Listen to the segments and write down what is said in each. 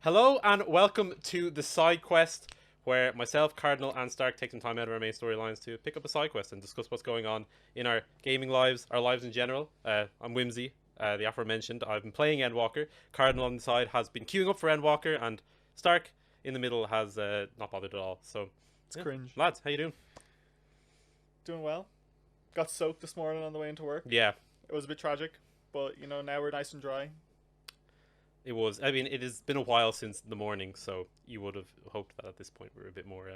Hello and welcome to the side quest, where myself, Cardinal, and Stark take some time out of our main storylines to pick up a side quest and discuss what's going on in our gaming lives, our lives in general. I'm Whymsy, the aforementioned. I've been playing Endwalker. Cardinal on the side has been queuing up for Endwalker, and Stark in the middle has not bothered at all. So It's cringe. lads, how you doing? Doing well. Got soaked this morning on the way into work. Yeah, It was a bit tragic, but now we're nice and dry. it was. I mean, it has been a while since the morning, so you would have hoped that at this point we're a bit more,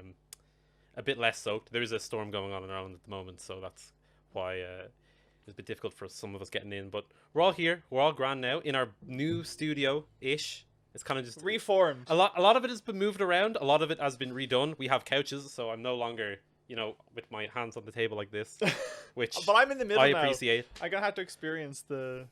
a bit less soaked. There is a storm going on in Ireland at the moment, so that's why it's a bit difficult for some of us getting in. But we're all here. We're all grand now in our new studio-ish. It's kind of just Reformed. a lot of it has been moved around. A lot of it has been redone. We have couches, so I'm no longer, with my hands on the table like this, which But I'm in the middle I now. appreciate. I'm gonna have to experience the,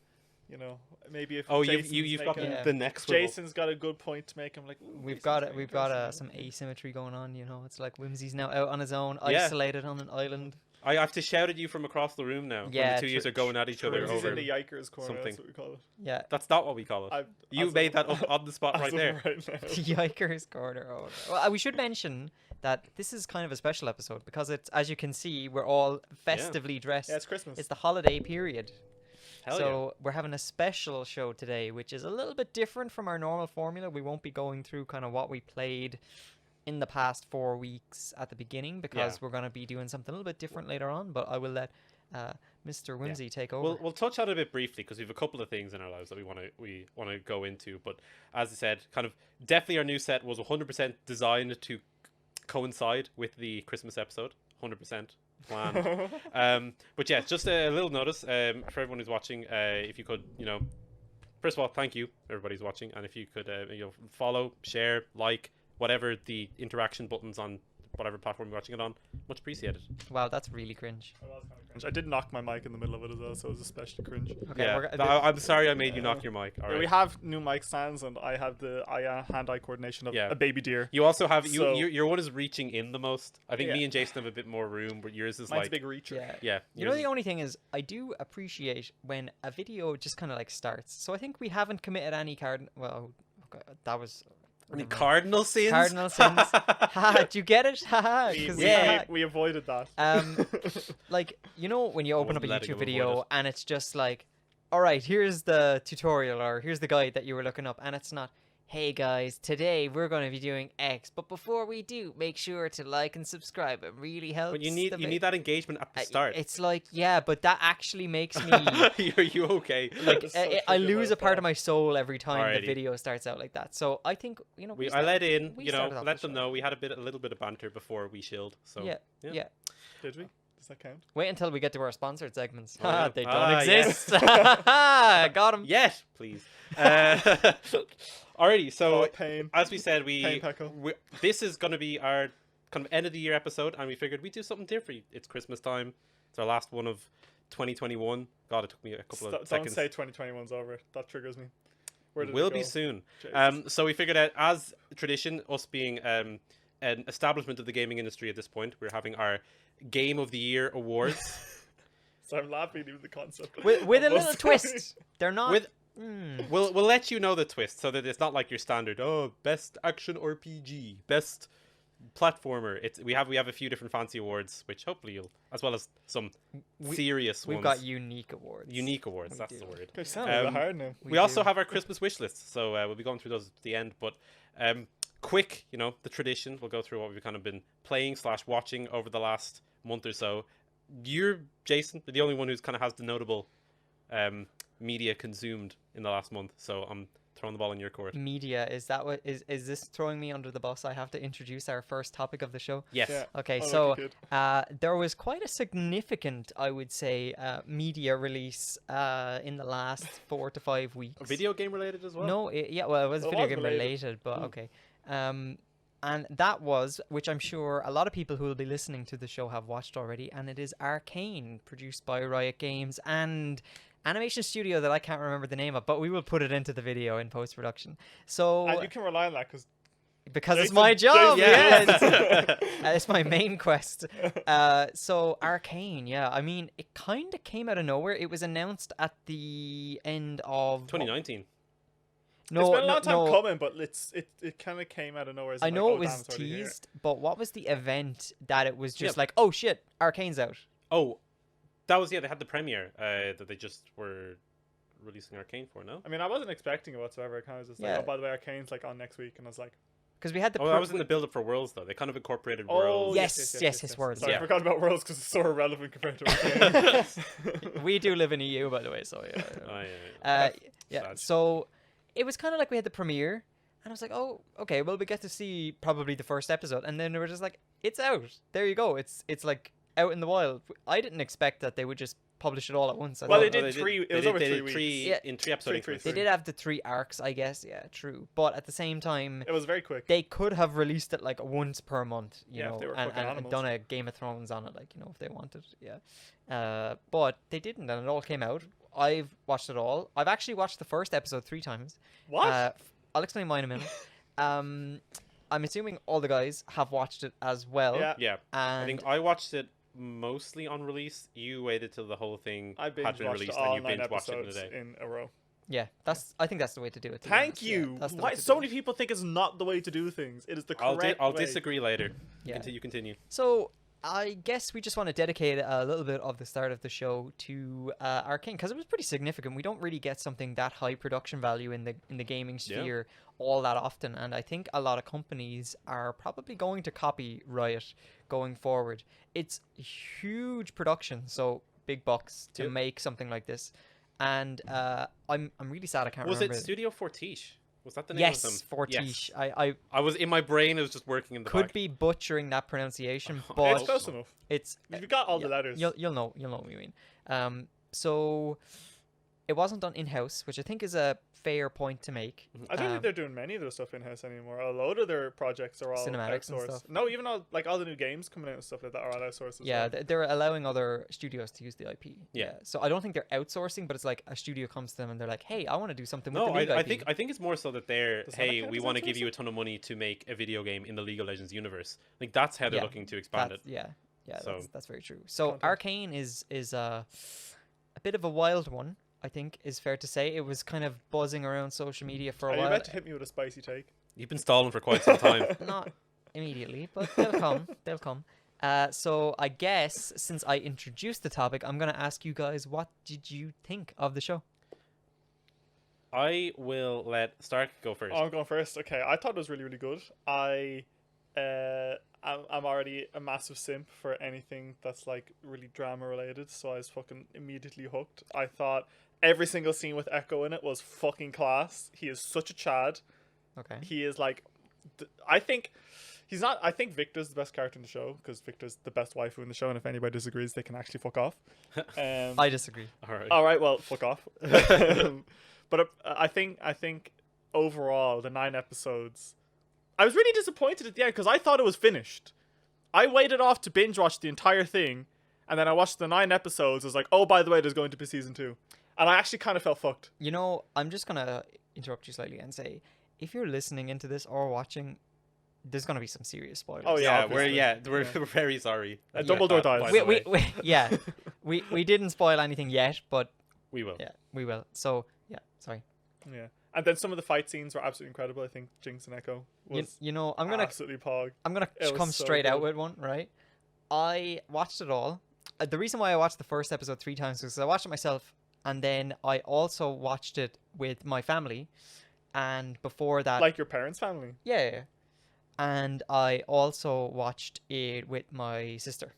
maybe if Oh, Jason's you've got making- the next swivel. Jason's got a good point to make. I'm like, ooh, We've Jason's got making we've got interesting. some asymmetry going on. It's like Whymsy's now out on his own, Yeah. isolated on an island. I have to shout at you from across the room now. Yeah, when the two of you are going at each other He's over. in the Yikers corner. something. That's what we call it. Yeah, That's not what we call it. You as made of- that up on the spot as right of there. right now. the Yikers corner. Oh, well, we should mention that this is kind of a special episode because it's, as you can see, we're all festively dressed. Yeah, it's Christmas. It's the holiday period. Hell So we're having a special show today, which is a little bit different from our normal formula. We won't be going through kind of what we played in the past 4 weeks at the beginning because Yeah. we're going to be doing something a little bit different later on. But I will let Mr. Whymsy take over. We'll touch on it a bit briefly because we have a couple of things in our lives that we want to go into. But as I said, kind of definitely our new set was 100% designed to coincide with the Christmas episode. 100% planned. But yeah, just a little notice for everyone who's watching. If you could, first of all, thank you everybody who's watching, and if you could, follow, share, like, whatever the interaction buttons on whatever platform you're watching it on, much appreciated. Wow, that's really cringe. That was kinda cringe. I did knock my mic in the middle of it as well, so it was especially cringe. Okay, Yeah, I'm sorry I made you knock your mic. All Yeah, right. we have new mic stands, and I have the hand-eye coordination of Yeah. a baby deer. You also have So- your one is reaching in the most. I think Yeah. me and Jason have a bit more room, but yours is Mine's like a big reacher. Yeah. yeah. You know, the only thing is, I do appreciate when a video just kind of like starts. So I think we haven't committed any card. Well, okay, that was. Any cardinal sins. Cardinal sins. Haha, do you get it? Haha. We, 'cause, we, Yeah. we avoided that. Like, when you open up a wasn't letting YouTube him avoid video it. and it's just like, all right, here's the tutorial or here's the guide that you were looking up, and it's not, hey guys, today we're going to be doing X, but before we do, make sure to like and subscribe. It really helps. But you need that engagement at the start. It's like, yeah, but that actually makes me Are you okay? like It's so I triggered lose by a part that. of my soul every time Alrighty. the video starts out like that. So I think I let in, we started off let the them show. know we had a little bit of banter before we chilled. So yeah, yeah. yeah. Did we? Does that count? Wait until we get to our sponsored segments. Oh, yeah. They don't Ah, yes. exist. Got him. Yes, please. Alrighty, so Oh, pain. as we said, Pain pickle. this is going to be our kind of end of the year episode, and we figured we'd do something different. It's Christmas time. It's our last one of 2021. God, it took me a couple of Don't seconds. say 2021's over. That triggers me. Where did it Will go? be soon. Jesus. So we figured out, as tradition, us being an establishment of the gaming industry at this point, we're having our Game of the Year awards. So I'm laughing even the concept. With a of little us twist. They're not. With Mm. we'll let you know the twist, so that it's not like your standard best action RPG, best platformer. We have a few different fancy awards, which hopefully you'll, as well as some serious We've ones. got unique awards. Unique awards. We That's do. the word. They sound a bit Um, hard now. We also do. have our Christmas wish list, so we'll be going through those at the end. But quick, the tradition. We'll go through what we've kind of been playing / watching over the last month or so. You're Jason, the only one who's kind of has the notable media consumed in the last month. So I'm throwing the ball in your court. Media, is that what is this throwing me under the bus? I have to introduce our first topic of the show. Yes. Yeah. Okay, Oh, so lucky kid. there was quite a significant, I would say, media release in the last 4 to 5 weeks. Video game related as well. No, it was Well, it video was game related. related, but Mm. okay. And that was, which I'm sure a lot of people who will be listening to the show have watched already, and it is Arcane, produced by Riot Games and animation studio that I can't remember the name of, but we will put it into the video in post-production. So And you can rely on that because it's Jason- my job, Jason- yeah, Yeah. it's my main quest. So Arcane, yeah, I mean, it kind of came out of nowhere. It was announced at the end of 2019. No, it's been a long no, time no. coming, but it kind of came out of nowhere. I Like, know oh, it was damn, it's already here. teased, but what was the event that it was just Yeah. like, oh shit, Arcane's out? Oh, that was, yeah, they had the premiere that they just were releasing Arcane for, no? I mean, I wasn't expecting it whatsoever. It kind of was just Yeah. like, oh, by the way, Arcane's like on next week, and I was like, Because we had the. Oh, that was in the build-up for Worlds, though. They kind of incorporated oh, Worlds. Yes, Worlds. Sorry, Yeah. I forgot about Worlds because it's so irrelevant compared to Arcane. We do live in EU, by the way, so yeah. Oh, yeah. Yeah. Sad. So it was kind of like we had the premiere, and I was like, oh, okay, well, we get to see probably the first episode, and then we were just like, it's out. There you go. It's like out in the wild. I didn't expect that they would just publish it all at once. Well, thought- they did three. It was over 3 weeks. Yeah. In 3 episode Three, increments. They did have the 3 arcs, I guess. Yeah, true. But at the same time, It was very quick. they could have released it like once per month, you Yeah, if know, they were and, fucking and animals. done a Game of Thrones on it, like, you know, if they wanted. Yeah. But they didn't, and it all came out. I've watched it all. I've actually watched the first episode 3 times. What? I'll explain mine in a minute. I'm assuming all the guys have watched it as well. Yeah. Yeah. And I think I watched it mostly on release. You waited till the whole thing I had binge been watched released all and you 9 binge watched it in a episodes day. in a row. yeah, I think that's the way to do it. to be Thank honest. Yeah, you. that's the way Why to so do many it. people think it's not the way to do things? It is the correct I'll way. disagree later. Yeah. You continue. So I guess we just want to dedicate a little bit of the start of the show to Arcane because it was pretty significant. We don't really get something that high production value in the gaming Yeah. sphere all that often, and I think a lot of companies are probably going to copy Riot going forward. It's huge production, so big bucks to Yep. make something like this, and I'm really sad I can't Was remember. it Studio Fortiche? Was that the name Yes, of them? Fortiche. Yes. I I was in my brain. It was just working in the could back. be butchering that pronunciation, Oh, but It's close enough. it's If you got all the yeah, letters. You'll know what we mean. So it wasn't done in house, which I think is a fair point to make. I don't think they're doing many of their stuff in house anymore. A load of their projects are all Cinematics and outsourced. stuff. No, even all the new games coming out and stuff like that are all outsourced. As Yeah, well. they're allowing other studios to use the IP. Yeah. So I don't think they're outsourcing, but it's like a studio comes to them and they're like, "Hey, I want to do something with No, the League I IP." think it's more so that they're Does that hey, count we as want to give you a outsourcing? ton of money to make a video game in the League of Legends universe. Like that's how they're Yeah, looking to expand it. Yeah, So- that's very true. So Content. Arcane is a bit of a wild one. I think is fair to say. It was kind of buzzing around social media for a Are you while. about to hit me with a spicy take? You've been stalling for quite some time. Not immediately, but they'll come. They'll come. So I guess since I introduced the topic, I'm gonna ask you guys, what did you think of the show? I will let Stark go first. Oh, I'm going first. Okay, I thought it was really, really good. I'm already a massive simp for anything that's like really drama related, so I was fucking immediately hooked. I thought every single scene with Echo in it was fucking class. He is such a Chad. Okay. He is like, I think he's not. I think Victor's the best character in the show because Victor's the best waifu in the show, and if anybody disagrees, they can actually fuck off. I disagree. All right. All right, well, fuck off. But I think overall the 9 episodes, I was really disappointed at the end because I thought it was finished. I waited off to binge watch the entire thing, and then I watched the 9 episodes. I was like, oh, by the way, there's going to be season 2, and I actually kind of felt fucked. You know, I'm just gonna interrupt you slightly and say, if you're listening into this or watching, there's gonna be some serious spoilers. Oh, yeah, obviously. we're Yeah. very sorry. Dumbledore dies. by the way. yeah, we didn't spoil anything yet, but We will. yeah, we will. So yeah, sorry. Yeah, and then some of the fight scenes were absolutely incredible. I think Jinx and Echo was You know, I'm gonna absolutely pog. It was come so straight out good. with one, right? I watched it all. The reason why I watched the first episode 3 times was because I watched it myself, and then I also watched it with my family, and before that, Like your parents' family. yeah, and I also watched it with my sister.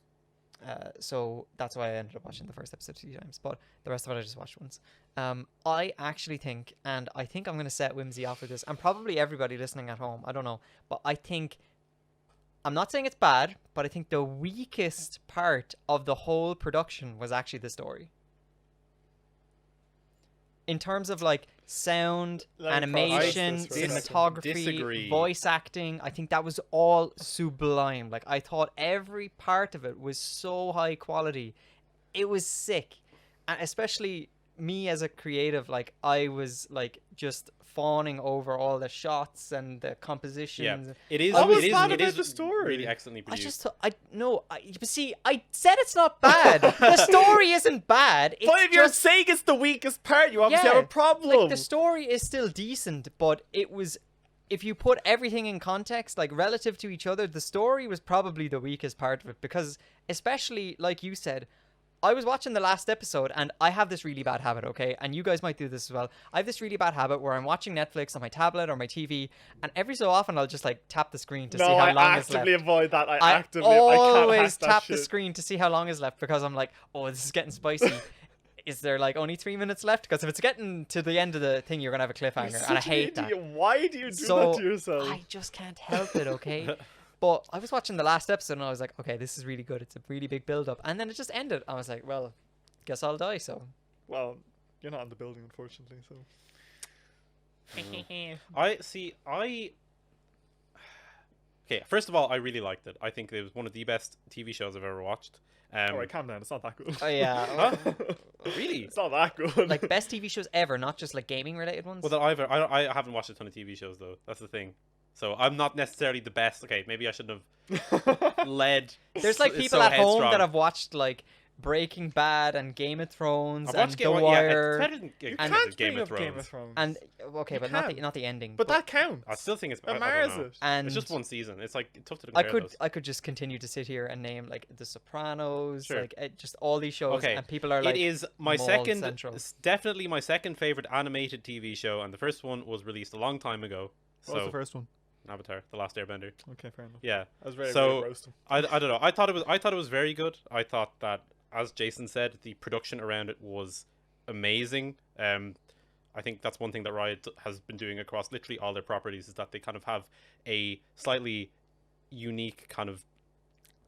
So that's why I ended up watching the first episode 3 times, but the rest of it I just watched once. I actually think, and I think I'm going to set Whymsy off with this, and probably everybody listening at home, I don't know, but I think, I'm not saying it's bad, but I think the weakest part of the whole production was actually the story. In terms of like sound, Let me animation, process this for a second. cinematography, Disagree. voice acting, I think that was all sublime. Like I thought every part of it was so high quality. It was sick. And especially me as a creative, like I was like just fawning over all the shots and the compositions. Yeah, it is. I was It is. mad It about is the story. really excellently I produced. just, I said it's not bad. The story isn't bad. It's But if you're just, saying it's the weakest part, you obviously have a problem. like, the story is still decent, but it was, if you put everything in context, like relative to each other, the story was probably the weakest part of it, because especially like you said, I was watching the last episode, and I have this really bad habit, okay? And you guys might do this as well. I have this really bad habit where I'm watching Netflix on my tablet or my TV, and every so often I'll just like tap the screen to see how long is left. I actively avoid that. I I can't always hack that tap the shit. screen to see how long is left, because I'm like, oh, this is getting spicy. Is there like only 3 minutes left? Because if it's getting to the end of the thing, you're gonna have a cliffhanger, You're and I such an hate that. idiot. Why do you do So that to yourself? I just can't help it, okay? But I was watching the last episode, and I was like, okay, this is really good. It's a really big build up, and then it just ended. I was like, well, guess I'll die. So Well, you're not in the building, unfortunately. So Okay, first of all, I really liked it. I think it was one of the best TV shows I've ever watched. alright, calm down. It's not that good. oh yeah, Huh? Really? It's not that good. like best TV shows ever, not just like gaming related ones. Well, I haven't watched a ton of TV shows though. That's the thing. So I'm not necessarily the best. Okay, maybe I shouldn't have led. There's like so people at home headstrong. that have watched like Breaking Bad and Game of Thrones I've and watched The Yeah, Wire. it's better than you and- can't Game bring of up Game Thrones. of Thrones. And okay, You but can. not the ending. But that counts. I still think it's. That I matters don't know. it. and It's just one season. It's like tough to I compare could those. I could just continue to sit here and name like The Sopranos, Sure. like just all these shows, Okay, and people are like, it is my Mall second. Central. It's definitely my second favorite animated TV show, and the first one was released a long time ago. What was the So first one? Avatar: The Last Airbender. Okay, fair enough. Yeah. I was ready So- to roast him. I don't know. I thought it was very good. I thought that, as Jason said, the production around it was amazing. I think that's one thing that Riot has been doing across literally all their properties, is that they kind of have a slightly unique kind of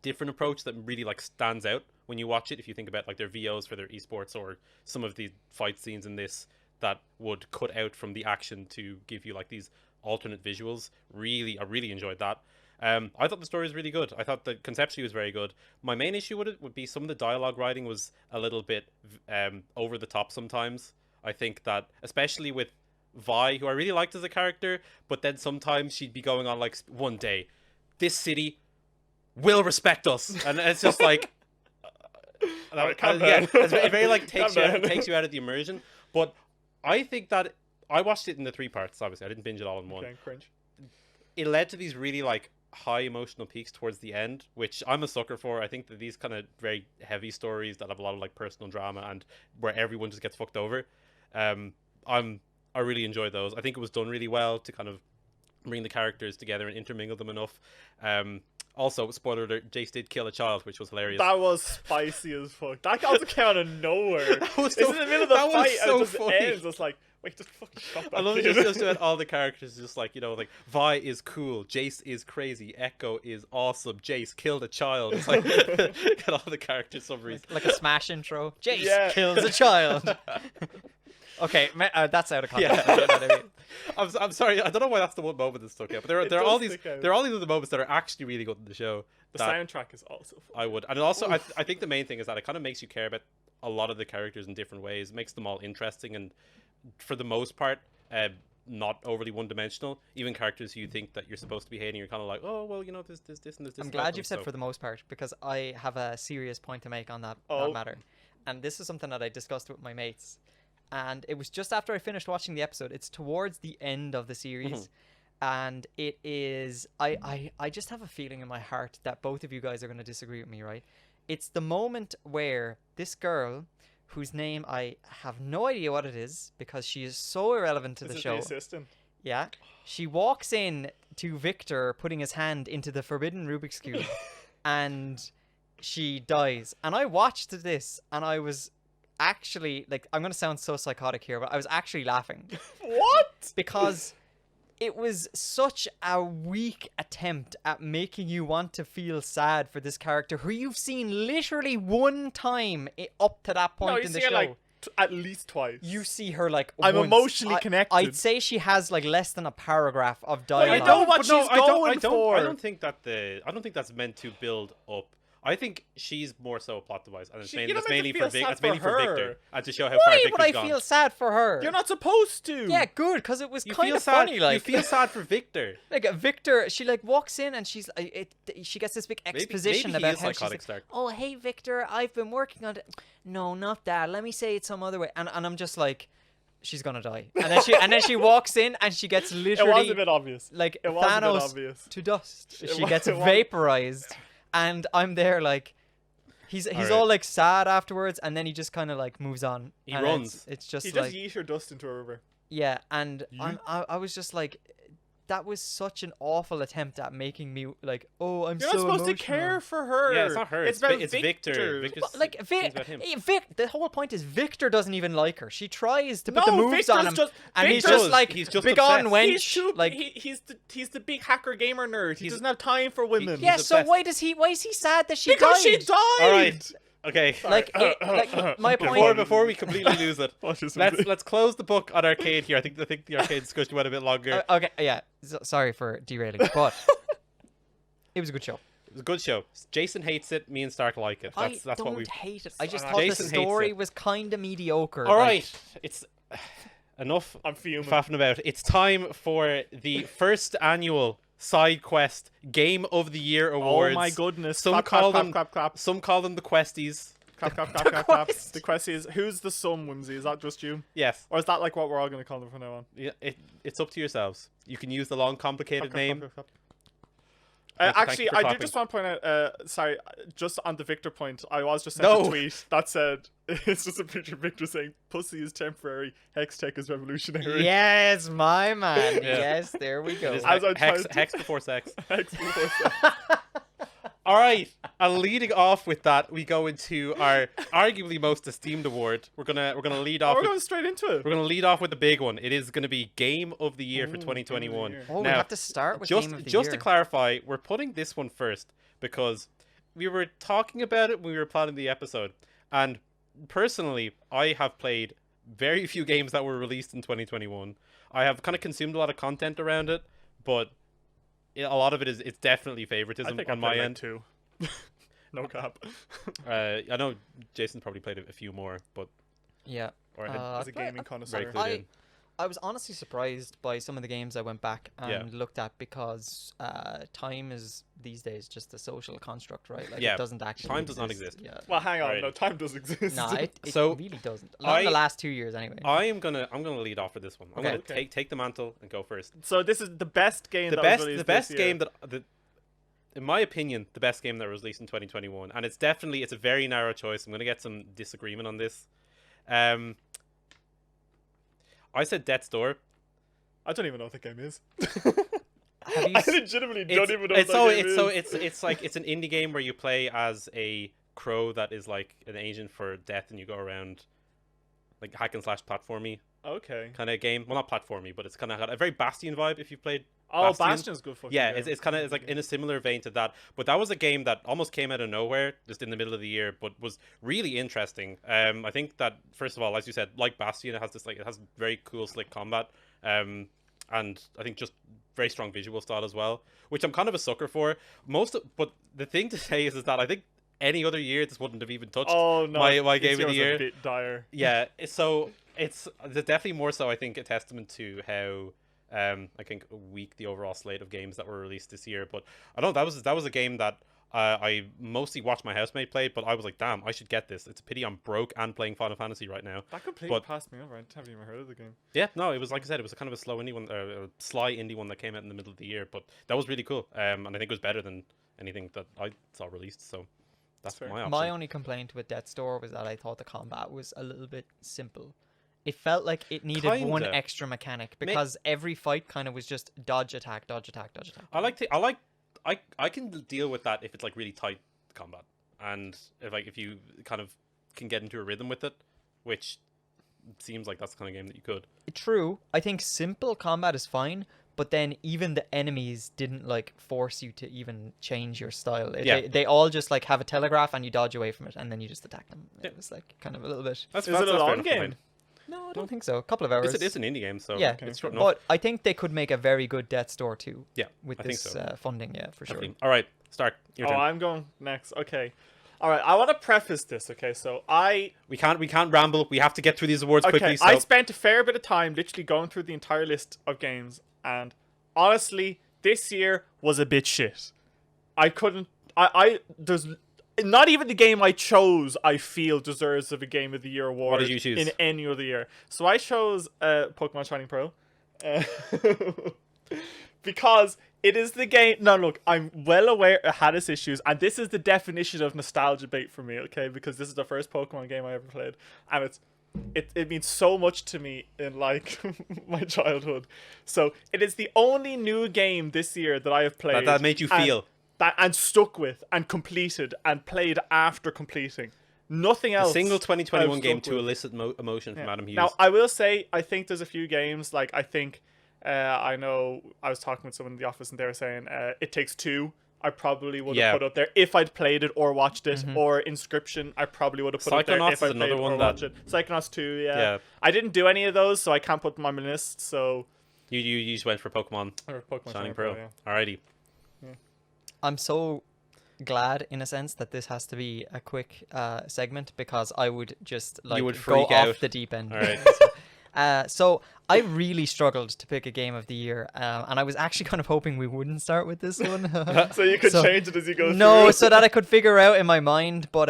different approach that really like stands out when you watch it. If you think about like their VOs for their esports, or some of the fight scenes in this that would cut out from the action to give you like these alternate visuals, I really enjoyed that. I thought the story was really good. I thought that conceptually was very good. My main issue with it would be some of the dialogue writing was a little bit over the top sometimes. I think that, especially with Vi, who I really liked as a character, but then sometimes she'd be going on like, one day, this city will respect us, and it's just like, Alright, calm yeah, down. it's very like Calm down. takes you out of the immersion. But I think that I watched it in the 3 parts. Obviously, I didn't binge it all in one. Okay, cringe. It led to these really like high emotional peaks towards the end, which I'm a sucker for. I think that these kind of very heavy stories that have a lot of like personal drama and where everyone just gets fucked over, I really enjoyed those. I think it was done really well to kind of bring the characters together and intermingle them enough. Also, spoiler alert, Jace did kill a child, which was hilarious. That was spicy as fuck. That also came out of nowhere. That was It's so- in the middle of the that was fight so and it just funny. ends. It's like, wait, just fucking stop that. I love it kid. just about all the characters, just like, you know, like Vi is cool, Jace is crazy, Echo is awesome, Jace killed a child. It's like got all the character summaries. like a Smash intro. Jace Yeah. kills a child. Okay, that's out of context. Yeah. You know what I mean? I'm sorry, I don't know why that's the one moment that stuck out, but there It are does all these stick out. there are all these other moments that are actually really good in the show. The that soundtrack is also fun. I would, and also I think the main thing is that it kind of makes you care about a lot of the characters in different ways. It makes them all interesting, and for the most part, not overly one-dimensional. Even characters who you think that you're supposed to be hating, you're kind of like, oh well, you know, there's this and there's this. I'm about glad them, you've said so- for the most part, because I have a serious point to make on that Oh. matter. And this is something that I discussed with my mates. And it was just after I finished watching the episode. It's towards the end of the series. And it is... I just have a feeling in my heart that both of you guys are going to disagree with me, right? It's the moment where this girl, whose name I have no idea what it is, because she is so irrelevant to Is the it show. the assistant? Yeah. She walks in to Victor putting his hand into the forbidden Rubik's Cube and she dies. And I watched this and I was actually, like, I'm going to sound so psychotic here, but I was actually laughing What? because it was such a weak attempt at making you want to feel sad for this character who you've seen literally one time up to that point No, you in the see her show. like at least twice. You see her like I'm once. emotionally connected. I'd say she has like less than a paragraph of Well, dialogue. you know what but no, she's going for. I don't think that's meant to build up. I think she's more so a plot device, and it's She- mainly, you don't it's make mainly me for feel sad it's mainly for for her. Victor, and to show how far Why Victor's would I gone. feel sad for her? You're not supposed to. Yeah, good, because it was You kind feel of sad. funny. Like, You feel sad for Victor. like Victor, she like walks in and she's she gets this big Maybe exposition he about is how she's psychotic like, Stark. oh hey Victor, I've been working on it. No, not that. Let me say it some other way. And I'm just like, she's gonna die. And then she walks in and she gets It literally was a bit obvious. like It was a bit Thanos obvious. to dust. It She wa- gets it was- vaporized, and I'm there like. He's Alright. all like sad afterwards, and then he just kind of like moves on. He and runs. It's just He like just yeet her dust into a river. yeah, and Yeet. I was just like, that was such an awful attempt at making me like, oh, I'm You're so not supposed emotional. to care for her. Yeah, it's not her. It's about It's Victor. Victor. Victor's But, like things about him. The whole point is Victor doesn't even like her. She tries to put No, the moves on him, Victor's just- and he's Victor's- just like, he's just big on obsessed. He's wench. too, Like, he's the big hacker gamer nerd. He He's- doesn't have time for women. yeah. he's So obsessed. why is he sad that she because died? she died. All right. Okay. Like, my point. Before we completely lose it, let's close the book on Arcade here. I think the Arcade discussion went a bit longer. Okay, yeah. Sorry for derailing, but it was a good show. It was a good show. Jason hates it. Me and Stark like it. That's I don't what we. hate it. I just Jason thought the hates story it. was kind of mediocre. All like- right, it's enough I'm fuming. faffing about. It's time for the first annual side quest Game of the Year awards. Oh my goodness. Some Clap, call clap, them clap, clap, Some call them the Questies. clap, clap, clap, clap, clap. Quest. The question is, who's the sum, Whymsy? Is that just you? Yes. Or is that like what we're all going to call them from now on? Yeah, it's up to yourselves. You can use the long, complicated Clap, clap, name. clap, clap, clap. Thank you Actually, for I clapping. do just want to point out, sorry, just on the Victor point, I was just sent No. a tweet that said, it's just a picture of Victor saying, pussy is temporary, hex tech is revolutionary. Yes, my man. Yeah. Yes, there we go. It is As I hex, tried to- hex before sex. Hex before sex. All right, and leading off with that, we go into our arguably most esteemed award. We're gonna lead Oh, off. we're with, going straight into it. we're gonna lead off with the big one. It is gonna be Game of the Year for Ooh, Game of the 2021. Year. Oh, we Now, have to start with just Game of the just Year. to clarify, we're putting this one first because we were talking about it when we were planning the episode, and personally, I have played very few games that were released in 2021. I have kind of consumed a lot of content around it, but a lot of it is it's definitely I favoritism think on I my played like end. two. No cap. I know Jason's probably played a few more, but Yeah. or As a but gaming very connoisseur. clued in. I was honestly surprised by some of the games I went back and Yeah. looked at because time is these days just a social construct, right? Like Yeah, it doesn't actually time does not exist. Yeah. Well, hang on. Right. No, time does exist. No, it So, really doesn't. Not in the I- last 2 years, anyway. I'm gonna lead off for this one. I'm Okay. gonna take the mantle and go first. So this is the best game The that best was released the best this game year. that in my opinion, the best game that was released in 2021, and it's a very narrow choice. I'm gonna get some disagreement on this. I said Death's Door. I don't even know what the game is. Have you I s- legitimately It's, don't even know what it's that so game it's so is. it's like it's an indie game where you play as a crow that is like an agent for death, and you go around like hack and slash platformy Okay. kind of game. Well, not platformy, but it's kind of got a very Bastion vibe if you've played. Oh, Bastion? Bastion's good fucking Yeah, game. it's kind of it's like in a similar vein to that. But that was a game that almost came out of nowhere, just in the middle of the year, but was really interesting. I think that first of all, as you said, like Bastion, it has this it has very cool slick combat. And I think just very strong visual style as well, which I'm kind of a sucker for. But the thing to say is that I think any other year this wouldn't have even touched. Oh no, my this game of the year was year. a bit dire. Yeah, so it's definitely more so I think a testament to how I think weak the overall slate of games that were released this year. But I don't know, that was a game that I mostly watched my housemate play, but I was like, damn, I should get this. It's a pity I'm broke and playing Final Fantasy right now. That completely But- passed me over. I haven't even heard of the game. Yeah, no, it was like I said, it was a kind of a slow indie one, a sly indie one that came out in the middle of the year, but that was really cool. And I think it was better than anything that I saw released. So that's fair. my option. My only complaint with Death's Door was that I thought the combat was a little bit simple. It felt like it needed one Kinda. extra mechanic because every fight kind of was just dodge, attack, dodge, attack, dodge, attack. I can deal with that if it's like really tight combat, and if you kind of can get into a rhythm with it, which seems like that's the kind of game that you could. True, I think simple combat is fine, but then even the enemies didn't like force you to even change your style. Yeah. They all just like have a telegraph and you dodge away from it and then you just attack them. Yeah. It was like kind of a little bit. Is it a long game? No, I don't think so. A couple of hours. It's an indie game, so Yeah, it's short enough. but I think they could make a very good Death's Door too. Yeah, with I think this so. funding, yeah, for sure. Definitely. All right, start. Your turn. I'm going next. Okay. All right. I want to preface this. Okay. So We can't ramble. We have to get through these awards quickly. So I spent a fair bit of time literally going through the entire list of games, and honestly, this year was a bit shit. I couldn't. There's not even the game I chose. I feel deserves of a Game of the Year award. What did you choose? In any other year? So I chose Pokemon Shining Pearl, because it is the game. No, look, I'm well aware it had its issues, and this is the definition of nostalgia bait for me. Okay, because this is the first Pokemon game I ever played, and it means so much to me in like my childhood. So it is the only new game this year that I have played that made you feel and stuck with and completed and played after completing. Nothing else. a single 2021 I've game stuck to with. elicit emotion from Adam Hughes. Now I will say I think there's a few games like I think I know I was talking with someone in the office and they were saying It Takes Two. I probably would have put up there if I'd played it or watched it, or Inscription. I probably would have put up there if I is played another it one or that- watched it. Psychonauts 2, Yeah. I didn't do any of those, so I can't put them on my list. So You just went for Pokemon or Pokemon Shining Pearl. yeah. Alrighty. I'm so glad, in a sense, that this has to be a quick segment because I would just like would go freak off out. the deep end. All right. So I really struggled to pick a game of the year, and I was actually kind of hoping we wouldn't start with this one. So you could So- change it as you go No, through. so that I could figure out in my mind. But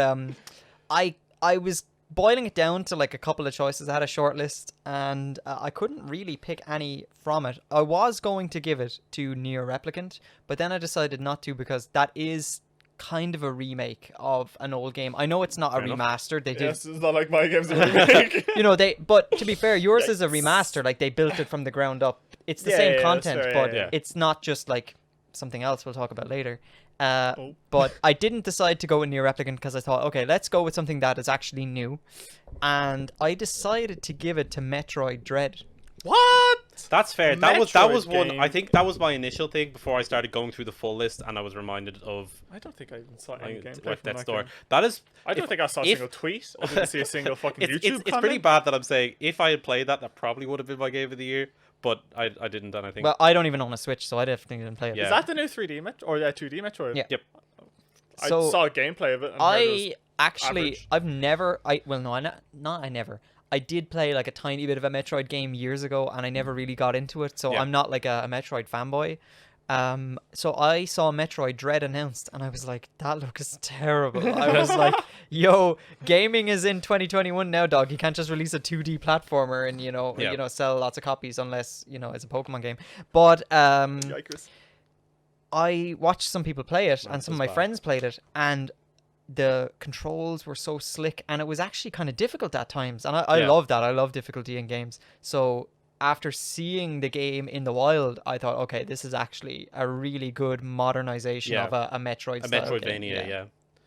I was boiling it down to like a couple of choices. I had a short list, and I couldn't really pick any from it. I was going to give it to Nier Replicant, but then I decided not to because that is kind of a remake of an old game. I know it's not Fair a enough. remaster. They did, Yes, it's not like my game's a remake. you know, but to be fair, yours is a Yikes. remaster. Like they built it from the ground up. It's the Yeah, same yeah, that's content, fair, but yeah. it's not just like something else we'll talk about later. Oh. But I didn't decide to go with Nier Replicant because I thought, okay, let's go with something that is actually new. And I decided to give it to Metroid Dread. What? That's fair. That was Metroid one. game. I think that was my initial thing before I started going through the full list, and I was reminded of I don't think I even saw any gameplay like from Death's that Door. game. That is. I don't if- think I saw a if- single tweet. I didn't see a single fucking It's, YouTube it's comment. pretty bad that I'm saying if I had played that probably would have been my game of the year, but I didn't, and I think Well, I don't even own a Switch, so I definitely didn't play it. Yeah. Is that the new 3D Metroid? Or 2D Metroid? Yeah. Yep. I So, saw a gameplay of it. And heard it was I actually, average. I've never, I never. I did play like a tiny bit of a Metroid game years ago, and I never really got into it. So Yeah. I'm not like a Metroid fanboy. So I saw Metroid Dread announced, and I was like, that looks terrible. I was like, yo, gaming is in 2021 now, dog. You can't just release a 2D platformer and Yeah. sell lots of copies unless it's a Pokemon game. But Yikers. I watched some people play it, and That some of was my bad. friends played it, and the controls were so slick, and it was actually kind of difficult at times. And I Yeah. love that. I love difficulty in games. So after seeing the game in the wild, I thought, okay, this is actually a really good modernization Yeah. of a Metroid a style Metroidvania. game. Yeah.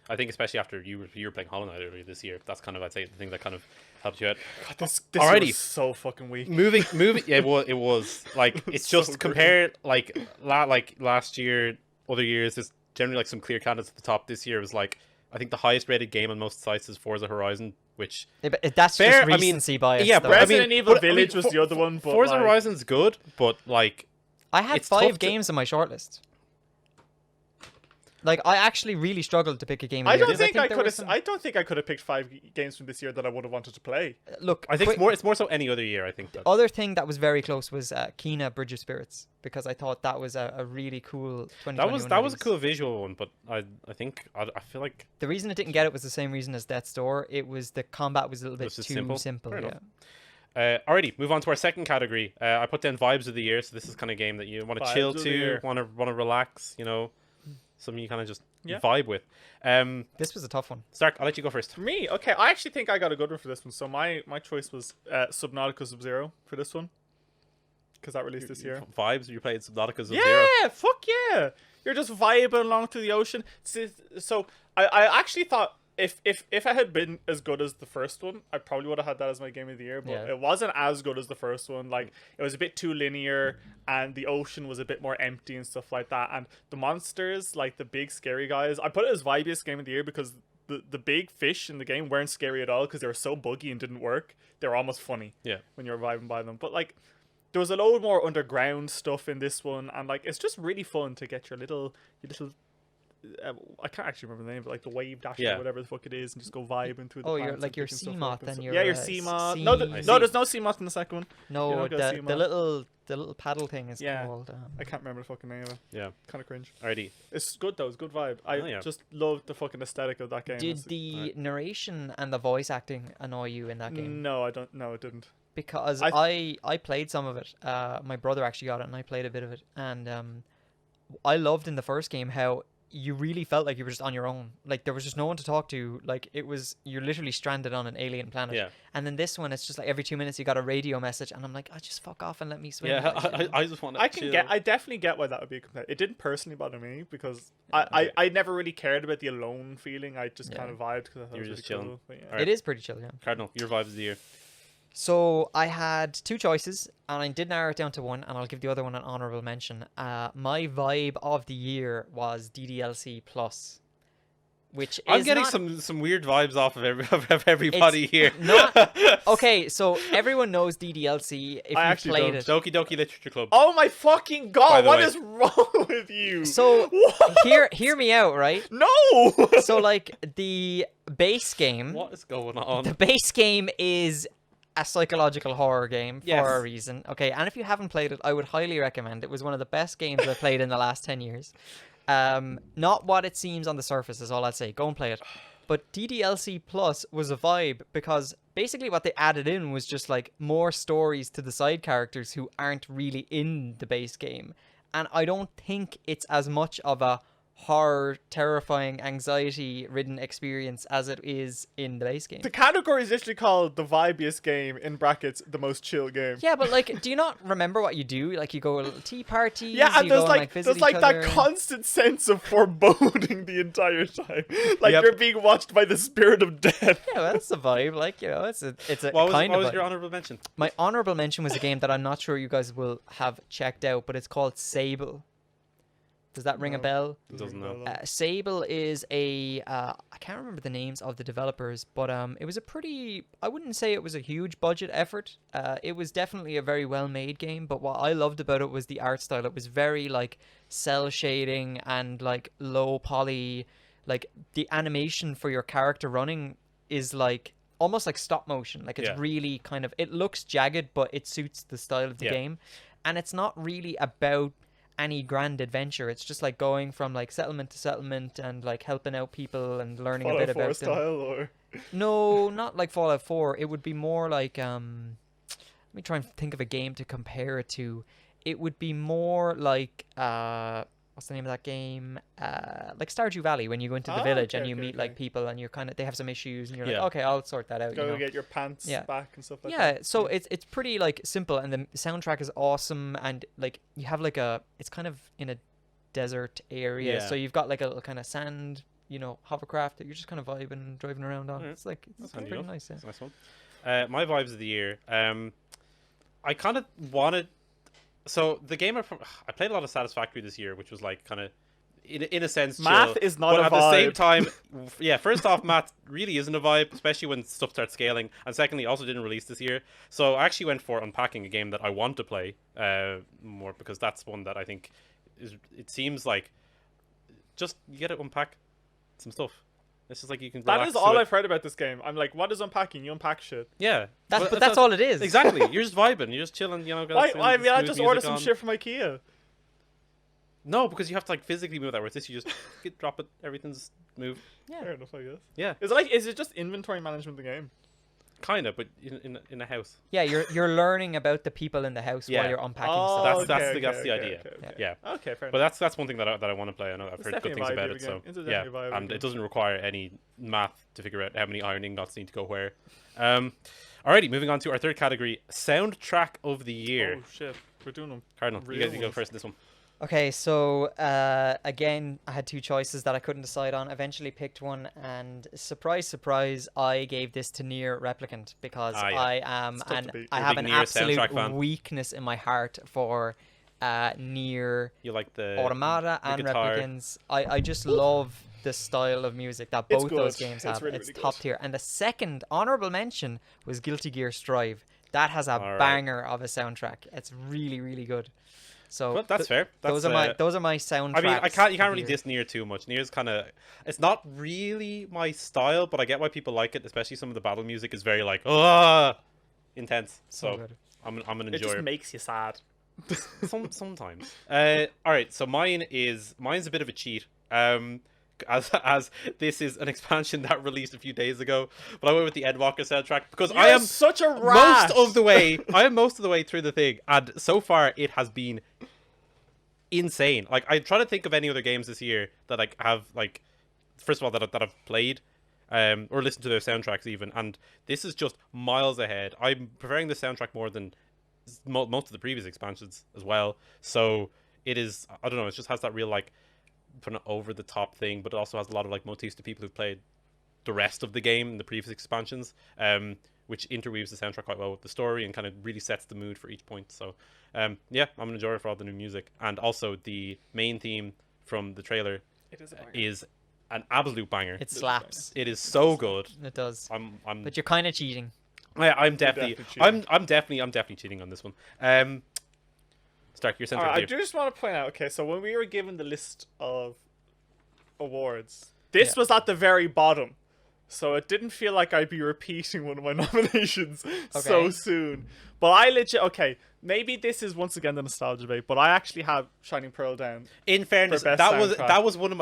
I think especially after you were playing Hollow Knight earlier this year, that's kind of I'd say the thing that kind of helped you out. God, this Alrighty. was so fucking weak. Moving. Yeah, it was like it's So just great. compare like last year, other years. There's generally like some clear candidates at the top. This year was like I think the highest rated game on most sites is Forza Horizon, which But that's Fair, just I mean, recency bias. yeah, though. but I Resident mean, Evil but, I mean, Village was the other one, but Forza like, Horizon's good, but like I had it's tough 5 to- games on my shortlist. Like I actually really struggled to pick a game. I of the don't year, 'cause think I there could were have. some- I don't think I could have picked 5 games from this year that I would have wanted to play. Look, I think quick- it's more so any other year. I think that. other thing that was very close was Kena Bridge of Spirits, because I thought that was a really cool 2021 That was a release. cool visual one, but I think I feel like The reason it didn't get it was the same reason as Death's Door. It was the combat was a little bit Was it too simple? simple. Fair Yeah. enough. Alrighty, move on to our second category. I put down vibes of the year, so this is kind of game that you want to Vibes chill of the to, year. want to relax, something you kind of just Yeah. vibe with. This was a tough one. Stark, I'll let you go first. For me, okay, I actually think I got a good one for this one. So my choice was Subnautica Sub-Zero for this one, because that released this year. Vibes, you played Subnautica Sub-Zero. Yeah, fuck yeah! You're just vibing along through the ocean. So I actually thought if I had been as good as the first one, I probably would have had that as my game of the year. But Yeah. it wasn't as good as the first one. Like it was a bit too linear, and the ocean was a bit more empty and stuff like that. And the monsters, like the big scary guys, I put it as vibiest game of the year because the big fish in the game weren't scary at all because they were so buggy and didn't work. They were almost funny. Yeah. When you're vibing by them, but like there was a load more underground stuff in this one, and like it's just really fun to get your little. I can't actually remember the name, but like the wave dash or whatever the fuck it is, and just go vibing through the Oh, plants you're like your and picking sea stuff moth up and stuff. your Yeah, your sea moth. No, I see. no, there's no sea moth in the second one. You No, don't go sea the moth. little paddle thing is Yeah. called. I can't remember the fucking name of it. Yeah. Kind of cringe. Alrighty. It's good though. It's a good vibe. I Oh, yeah. just love the fucking aesthetic of that game. Did It's- the narration and the voice acting annoy you in that game? No, I don't. No, it didn't. Because I played some of it. My brother actually got it, and I played a bit of it. And I loved in the first game how you really felt like you were just on your own. Like there was just no one to talk to. Like you're literally stranded on an alien planet. Yeah. And then this one, it's just like every 2 minutes you got a radio message, and I'm like, oh, just fuck off and let me swim. Yeah, like, you know? I just want to. I definitely get why that would be a complaint. It didn't personally bother me because I never really cared about the alone feeling. I just kind of vibed because I thought You it were was just really chilling. cool. But yeah. Alright. It is pretty chill, yeah. Cardinal, your vibes of the year. So I had two choices, and I did narrow it down to one, and I'll give the other one an honorable mention. My vibe of the year was DDLC Plus, which I'm is getting not, some weird vibes off of everybody here. not okay. So everyone knows DDLC if I you actually played don't. it. Doki Doki Literature Club. Oh my fucking By god! the What way. is wrong with you? So What? hear me out, right? No. So like the base game, What is going on? the base game is a psychological horror game for Yes. a reason. Okay, and if you haven't played it, I would highly recommend. It was one of the best games I've played in the last 10 years. Not what it seems on the surface is all I'd say. Go and play it. But DDLC Plus was a vibe because basically what they added in was just like more stories to the side characters who aren't really in the base game. And I don't think it's as much of a horror, terrifying, anxiety-ridden experience as it is in the base game. The category is literally called the vibiest game in brackets, the most chill game. Yeah, but like, do you not remember what you do? Like, you go to little tea parties. Yeah, and you there's go like, and, visit there's like each that other. constant sense of foreboding the entire time, like Yep. you're being watched by the spirit of death. Yeah, well, that's the vibe. Like, you know, it's a What kind was of vibe. your honorable mention? My honorable mention was a game that I'm not sure you guys will have checked out, but it's called Sable. Does that ring a No. bell? Doesn't know. Sable is a I can't remember the names of the developers, but it was a pretty, I wouldn't say it was a huge budget effort. It was definitely a very well made game, but what I loved about it was the art style. It was very like cell shading and like low poly. Like the animation for your character running is like almost like stop motion. Like it's Yeah. really kind of, it looks jagged, but it suits the style of the Yeah. game. And it's not really about any grand adventure. It's just like going from like settlement to settlement and like helping out people and learning a Fallout bit 4 about them. style, or No, not like Fallout 4. It would be more like let me try and think of a game to compare it to. It would be more like what's the name of that game? Like Stardew Valley, when you go into the Oh, village okay, and you okay, meet okay. like people and you're kind of, they have some issues and you're Yeah. like, okay, I'll sort that out. go you know? get your pants Yeah. back and stuff like Yeah, that. so it's pretty like simple, and the soundtrack is awesome, and like you have like it's kind of in a desert area, Yeah. so you've got like a little kind of sand, you know, hovercraft that you're just kind of vibing, driving around on. Alright. It's like it's That's handy pretty enough. nice. Yeah. That's a nice one. My vibes of the year. I kind of wanted. So the game I played a lot of Satisfactory this year, which was like kind of, in a sense, Math chill, is not but a at the same vibe. time, yeah. First off, math really isn't a vibe, especially when stuff starts scaling. And secondly, also didn't release this year, so I actually went for Unpacking, a game that I want to play more, because that's one that I think is. It seems like just you get to unpack some stuff. It's just like you can. That relax is to all it. I've heard about this game. I'm like, what is unpacking? You unpack shit. Yeah, But that's all it is. Exactly. You're just vibing. You're just chilling. You know. got Why? some I mean, I smooth just music ordered some on. shit from IKEA. No, because you have to like physically move that. Whereas this, you just drop it. Everything's moved. Fair enough, I guess. Yeah, Is it just inventory management of the game? kind of, but in a house. Yeah, you're learning about the people in the house Yeah. while you're unpacking Oh, stuff. That's the idea. Yeah. Okay, fair But enough. that's one thing that I want to play. I know I've It's heard good definitely things a vibe about of it. a So game. It's yeah, definitely a vibe of a and game. it doesn't require any math to figure out how many iron ingots need to go where. Alrighty, moving on to our third category: soundtrack of the year. Oh shit, we're doing them. Cardinal, you real go ones. first in this one. Okay, so again, I had two choices that I couldn't decide on. Eventually picked one, and surprise, surprise, I gave this to Nier Replicant because Ah, yeah. I am, It's tough and to beat. I You're a have big an Nier absolute soundtrack fan. weakness in my heart for Nier You like the Automata the and guitar. Replicants. I just love the style of music that It's both those good. games It's have. really, It's really top good. tier. And the second honorable mention was Guilty Gear Strive. That has a Alright. banger of a soundtrack. It's really, really good. So Well, that's fair. those That's, are my soundtracks. I mean, you can't of really the year. diss Nier too much. Nier's kind of, it's not really my style, but I get why people like it. Especially some of the battle music is very like, intense. So good. I'm gonna It enjoy just it. makes you sad. Sometimes. All right. So mine's a bit of a cheat. As this is an expansion that released a few days ago, but I went with the Endwalker soundtrack because I You're am such a rat. most of the way. I am most of the way through the thing, and so far it has been insane. Like, I try to think of any other games this year that I have, like, first of all that I've played, or listened to their soundtracks even, and this is just miles ahead. I'm preferring the soundtrack more than most of the previous expansions as well. So it is, I don't know, it just has that real like kind of over the top thing, but it also has a lot of like motifs to people who've played the rest of the game in the previous expansions, which interweaves the soundtrack quite well with the story and kind of really sets the mood for each point. So yeah, I'm gonna enjoy it for all the new music, and also the main theme from the trailer It is a banger. is an absolute banger. It slaps. It is so good. It does. I'm But you're kind of cheating. I'm definitely definitely I'm definitely cheating on this one. Stark, your soundtrack. Alright, I review. do just want to point out, okay, so when we were given the list of awards, this was at the very bottom. So it didn't feel like I'd be repeating one of my nominations so Okay. soon. But I legit, okay, maybe this is once again the nostalgia debate, but I actually have Shining Pearl down. In fairness, for best that was one of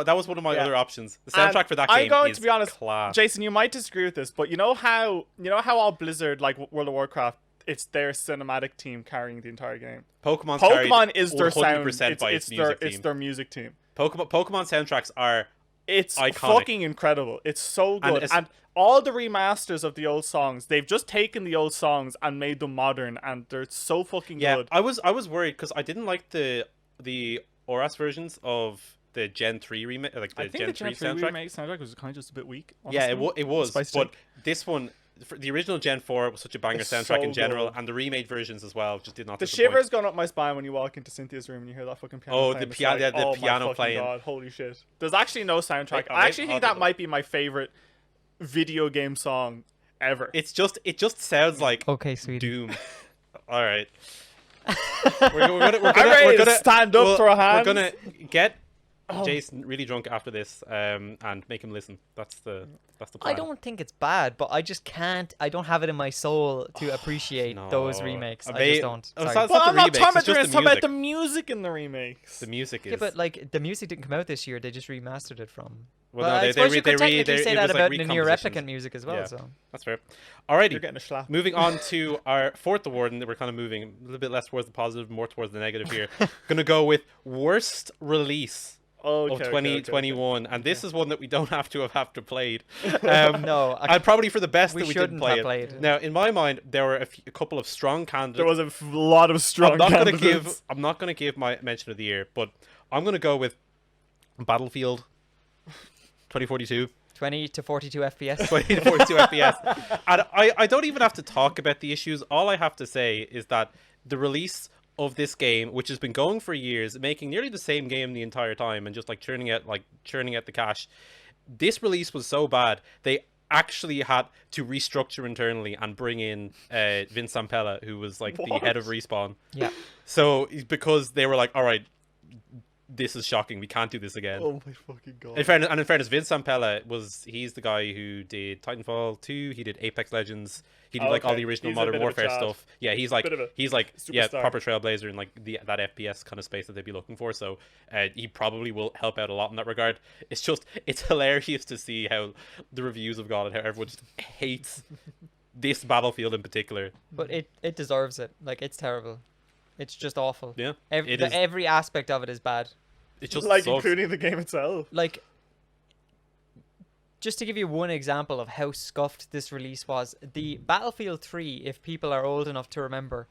my Yeah. other options. The And soundtrack for that I'm game going is to be honest, class. Jason, you might disagree with this, but you know how all Blizzard, like World of Warcraft, it's their cinematic team carrying the entire game. Pokemon is their sound. 100% by its music It's team. their music team. Pokemon soundtracks are It's iconic. fucking incredible. It's so And good. it's- And all the remasters of the old songs, they've just taken the old songs and made them modern, and they're so fucking yeah. good. I was worried because I didn't like the ORAS versions of the Gen 3 remake, like the I think Gen the 3 Gen 3 soundtrack. remake soundtrack was kind of just a bit weak. Yeah, honestly. it was. Spicy But take. this one, for the original Gen 4 was such a banger It's soundtrack so in general, good. and the remade versions as well just did not The disappoint. shivers going up my spine when you walk into Cynthia's room and you hear that fucking piano. Oh, playing. the It's piano- like, yeah, the oh my piano fucking playing. God, holy shit! There's actually no soundtrack. I'll I actually I'll think do that that. might be my favorite video game song ever. It just sounds like Okay, sweetie. Doom. All right. We're I'm ready to stand up for a hand. We're gonna get Oh. Jason really drunk after this, and make him listen. That's the plan. I don't think it's bad, but I just can't. I don't have it in my soul to appreciate those no. remakes. I They- just don't. Oh, Sorry. so- But not the I'm not remakes, talking about it's just the the remakes, I'm talking about music. the music in the remakes. The music is Yeah, but like the music didn't come out this year. They just remastered it from. well, no, I they suppose re- you they could re- technically they- say it that was, like, about the near recompositions. replicant music as well. Yeah. So That's fair. Alrighty. You're getting a slap. Moving on to our fourth award, and we're kind of moving a little bit less towards the positive, more towards the negative here. Gonna go with worst release Okay, of okay, 2021, and this is one that we don't have to played. No, and probably for the best we that we didn't shouldn't play have it. played it. Now, in my mind, there were a couple of strong candidates. There was a lot of strong. I'm not gonna candidates. give my mention of the year, but I'm gonna go with Battlefield 2042. 20 to 42 FPS. 20 to 42 FPS. And I don't even have to talk about the issues. All I have to say is that the release of this game, which has been going for years, making nearly the same game the entire time and just like churning out the cash, this release was so bad they actually had to restructure internally and bring in Vince Zampella, who was like the head of Respawn. Yeah. So because they were like, all right, this is shocking, we can't do this again. Oh my fucking god. In fairness, Vince Zampella he's the guy who did Titanfall 2, he did Apex Legends, he did like all Okay. the original He's a Modern bit of a Warfare Chad. stuff. Yeah, he's like Bit of a yeah, superstar. proper trailblazer in like that FPS kind of space that they'd be looking for. So he probably will help out a lot in that regard. It's hilarious to see how the reviews have gone and how everyone just hates this Battlefield in particular. But it deserves it. Like, it's terrible. It's just awful. Yeah, Every, it is. every aspect of it is bad. It's just like sucks. including the game itself. Like, just to give you one example of how scuffed this release was, the Battlefield 3, if people are old enough to remember,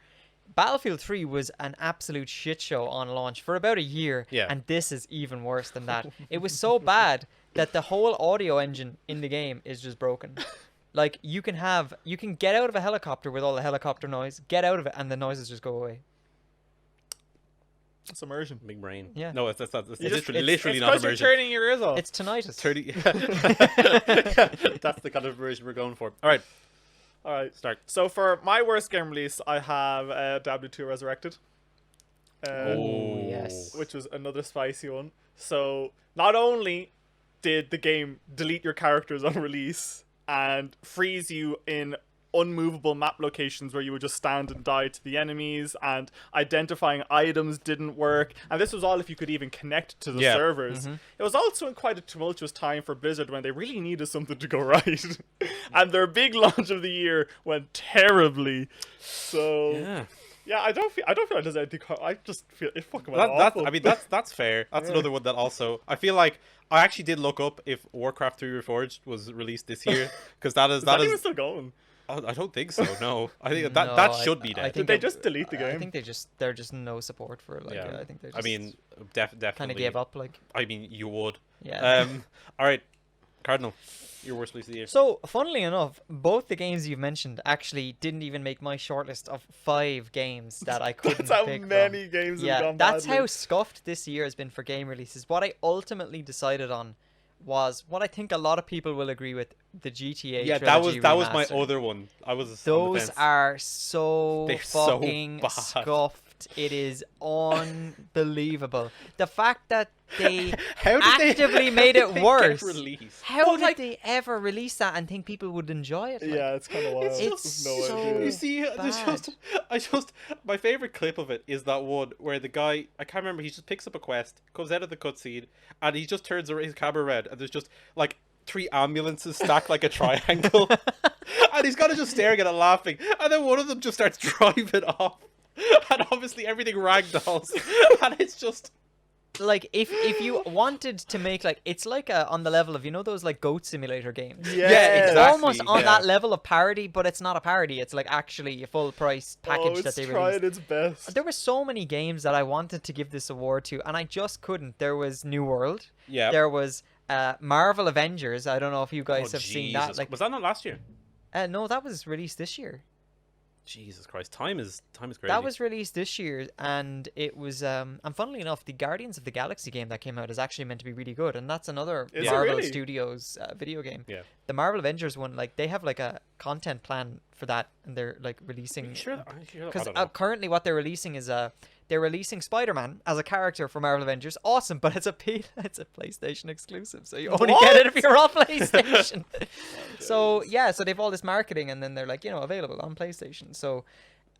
Battlefield 3 was an absolute shit show on launch for about a year, Yeah. and this is even worse than that. It was so bad that the whole audio engine in the game is just broken. Like, you can get out of a helicopter with all the helicopter noise, get out of it, and the noises just go away. It's immersion. Big brain. Yeah. No, it's You just- literally it's not 'cause you're immersion. turning your ears off. It's tinnitus. 30. That's the kind of immersion we're going for. All right, All right. start. So for my worst game release, I have Diablo 2 Resurrected. Oh, yes. Which was another spicy one. So not only did the game delete your characters on release and freeze you in unmovable map locations where you would just stand and die to the enemies, and identifying items didn't work, and this was all if you could even connect to the Yeah. servers. It was also in quite a tumultuous time for Blizzard when they really needed something to go right. And their big launch of the year went terribly. So Yeah. I don't feel like there's anything. I just feel it fucking went That's awful. I mean that's fair. That's another one that also I feel like I actually did look up if Warcraft 3 Reforged was released this year, because that is that even still going? I don't think so. No, I think No, that should be I dead. think Did they it- just delete the game? I think they're just no support for it. Like, Yeah. I think they just I mean, definitely. kind of gave up. Like, I mean, you would. yeah. All right, Cardinal, your worst release of the year. So, funnily enough, both the games you've mentioned actually didn't even make my shortlist of 5 games that I couldn't That's how pick many from. games have Yeah, gone that's badly. how scuffed this year has been for game releases. What I ultimately decided on was what I think a lot of people will agree with: the GTA Yeah, trilogy that was my remastered. other one. I was on the Those fence. are so They're so fucking bad. scuffed. It is unbelievable. The fact that they How did actively they, made how it did they worse. Get released? How But, did like, they ever release that and think people would enjoy it? Like, Yeah, it's kind of wild. It's There's no so- idea. You see, I just my favorite clip of it is that one where the guy, I can't remember, he just picks up a quest, comes out of the cutscene, and he just turns his camera red, and there's just like 3 ambulances stacked like a triangle, and he's kind of just staring at it, laughing, and then one of them just starts driving off, and obviously everything ragdolls, and it's just. like if you wanted to make like it's like on the level of those like goat simulator games. Yeah, exactly. Almost on yeah. that level of parody, but it's not a parody. It's like actually a full price package it's that they tried released. its best. There were so many games that I wanted to give this award to, and I just couldn't. There was New World. Yeah. There was Marvel Avengers. I don't know if you guys have seen that. Jesus. Like, Was that not last year? no, that was released this year. Jesus Christ, time is crazy. That was released this year, and it was and funnily enough, the Guardians of the Galaxy game that came out is actually meant to be really good, and that's another Is it Marvel really? Studios video game. Yeah. The Marvel Avengers one, like they have like a content plan for that, and they're like releasing. Are you sure? I Because don't know. currently what they're releasing is they're releasing Spider-Man as a character for Marvel Avengers. Awesome, but it's a PlayStation exclusive, so you only get it if you're on PlayStation. So yeah, so they've all this marketing, and then they're like available on PlayStation. So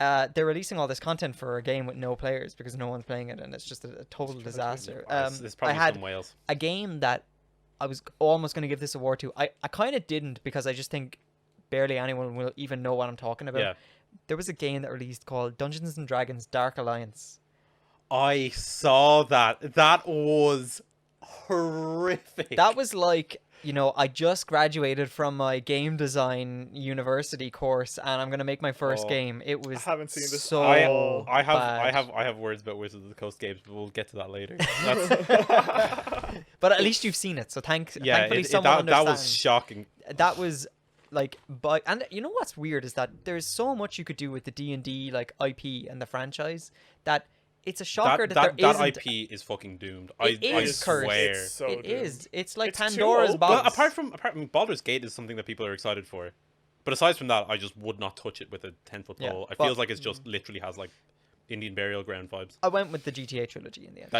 they're releasing all this content for a game with no players because no one's playing it, and it's just a total disaster. There's probably I had some whales. a game that I was almost going to give this award to. I kind of didn't because I just think barely anyone will even know what I'm talking about. Yeah. There was a game that released called Dungeons and Dragons Dark Alliance. I saw that. That was horrific. That was like, I just graduated from my game design university course, and I'm gonna make my first Oh. game. It was haven't seen this so I bad. have words about Wizards of the Coast games, but we'll get to that later. That's, But at least you've seen it, so thankfully yeah, someone that was understands. shocking. That was like, but and you know what's weird is that there's so much you could do with the D&D like IP and the franchise that it's a shocker that there isn't. IP is fucking doomed. It I is cursed. swear. It's so It is. doomed. It's like It's too Pandora's open. box. Well, apart from Baldur's Gate is something that people are excited for, but aside from that, I just would not touch it with a 10-foot Yeah, pole. It but- feels like it's just literally has like Indian burial ground vibes. I went with the GTA trilogy in the end.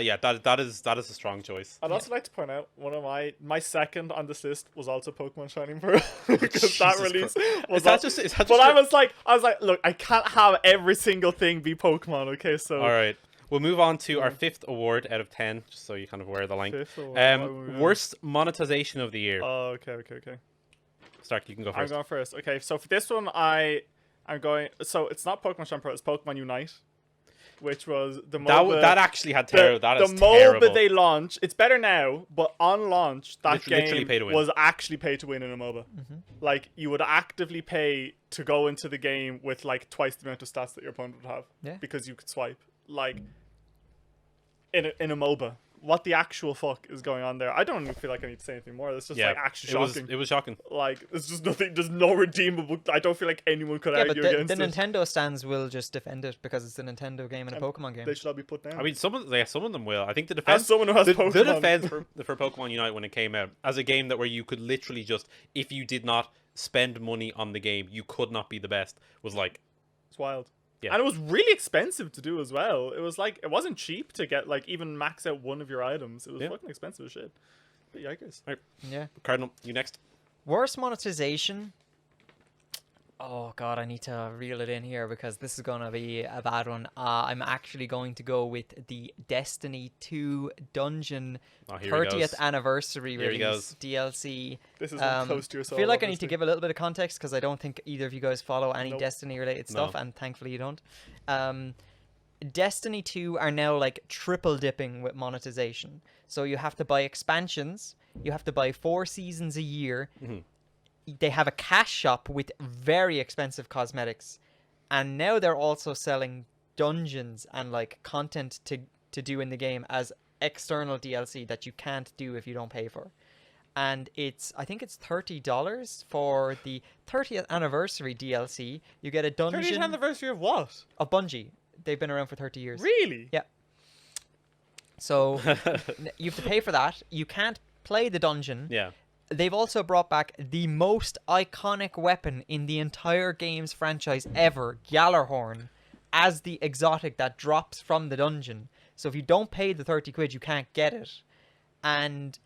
That is a strong choice. I'd also like to point out one of my second on this list was also Pokemon Shining Pearl because that Jesus release Christ. was Is that al- just? Is that But just I was like, look, I can't have every single thing be Pokemon. Okay, so All right. We'll move on to our 5th award out of 10, just so you kind of wear the line. Fifth or what are we on? Worst monetization of the year. Oh, okay. Stark, you can go I'm first. going first. Okay, so for this one, I'm going. So it's not Pokemon Shining Pearl, it's Pokemon Unite, which was the MOBA. That actually had the, terrible. That the is MOBA terrible. they launched. It's better now, but on launch, that Literally game pay to win. was actually pay to win in a MOBA. Like you would actively pay to go into the game with like twice the amount of stats that your opponent would have. Yeah. Because you could swipe like in a MOBA. what the actual fuck is going on there. I don't even feel like I need to say anything more. It's just like actually shocking. It was shocking. Like there's just nothing. There's no redeemable. I don't feel like anyone could Yeah, but argue the against it. Nintendo stands will just defend it because it's a Nintendo game and a Pokemon game. They should all be put down. I mean, some of them will. I think the defense. As someone who has the Pokemon. defense for Pokemon Unite when it came out as a game that where you could literally just, if you did not spend money on the game, you could not be the best. Was like, it's wild. Yeah. And it was really expensive to do as well. It was like, it wasn't cheap to get like even max out one of your items. It was fucking expensive as shit. But yikers. right, Yeah. Cardinal, you next. Worst monetization. Oh god, I need to reel it in here because this is gonna be a bad one. I'm actually going to go with the Destiny 2 Dungeon Oh, here he 30th goes. anniversary Here he release goes. DLC. This is close to your soul. I feel like I need to obviously. give a little bit of context because I don't think either of you guys follow any Nope. Destiny related stuff, No. and thankfully you don't. Destiny 2 are now like triple dipping with monetization. So you have to buy expansions, you have to buy 4 seasons a year. They have a cash shop with very expensive cosmetics, and now they're also selling dungeons and like content to do in the game as external DLC that you can't do if you don't pay for. And I think it's $30 for the 30th anniversary DLC. You get a 30th dungeon anniversary of what? of Bungie. They've been around for 30 years. Really? Yeah. So you have to pay for that. You can't play the dungeon. Yeah. They've also brought back the most iconic weapon in the entire game's franchise ever, Gjallarhorn, as the exotic that drops from the dungeon. So if you don't pay the 30 quid, you can't get it. And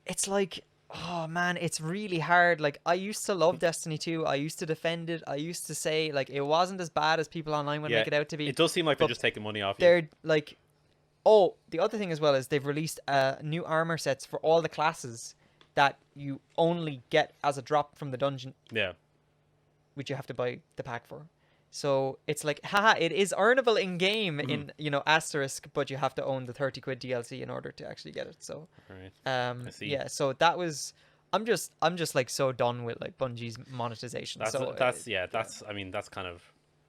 it's like, oh man, it's really hard. Like, I used to love Destiny 2. I used to defend it. I used to say, like, it wasn't as bad as people online would make it out to be. It does seem like they're But just taking money off you. They're like, oh, the other thing as well is they've released new armor sets for all the classes that you only get as a drop from the dungeon, Yeah. which you have to buy the pack for. So it's like, haha, it is earnable in game in asterisk, but you have to own the 30 quid DLC in order to actually get it. So Right. I see. yeah, so that was I'm just like so done with like Bungie's monetization. That's so I mean that's kind of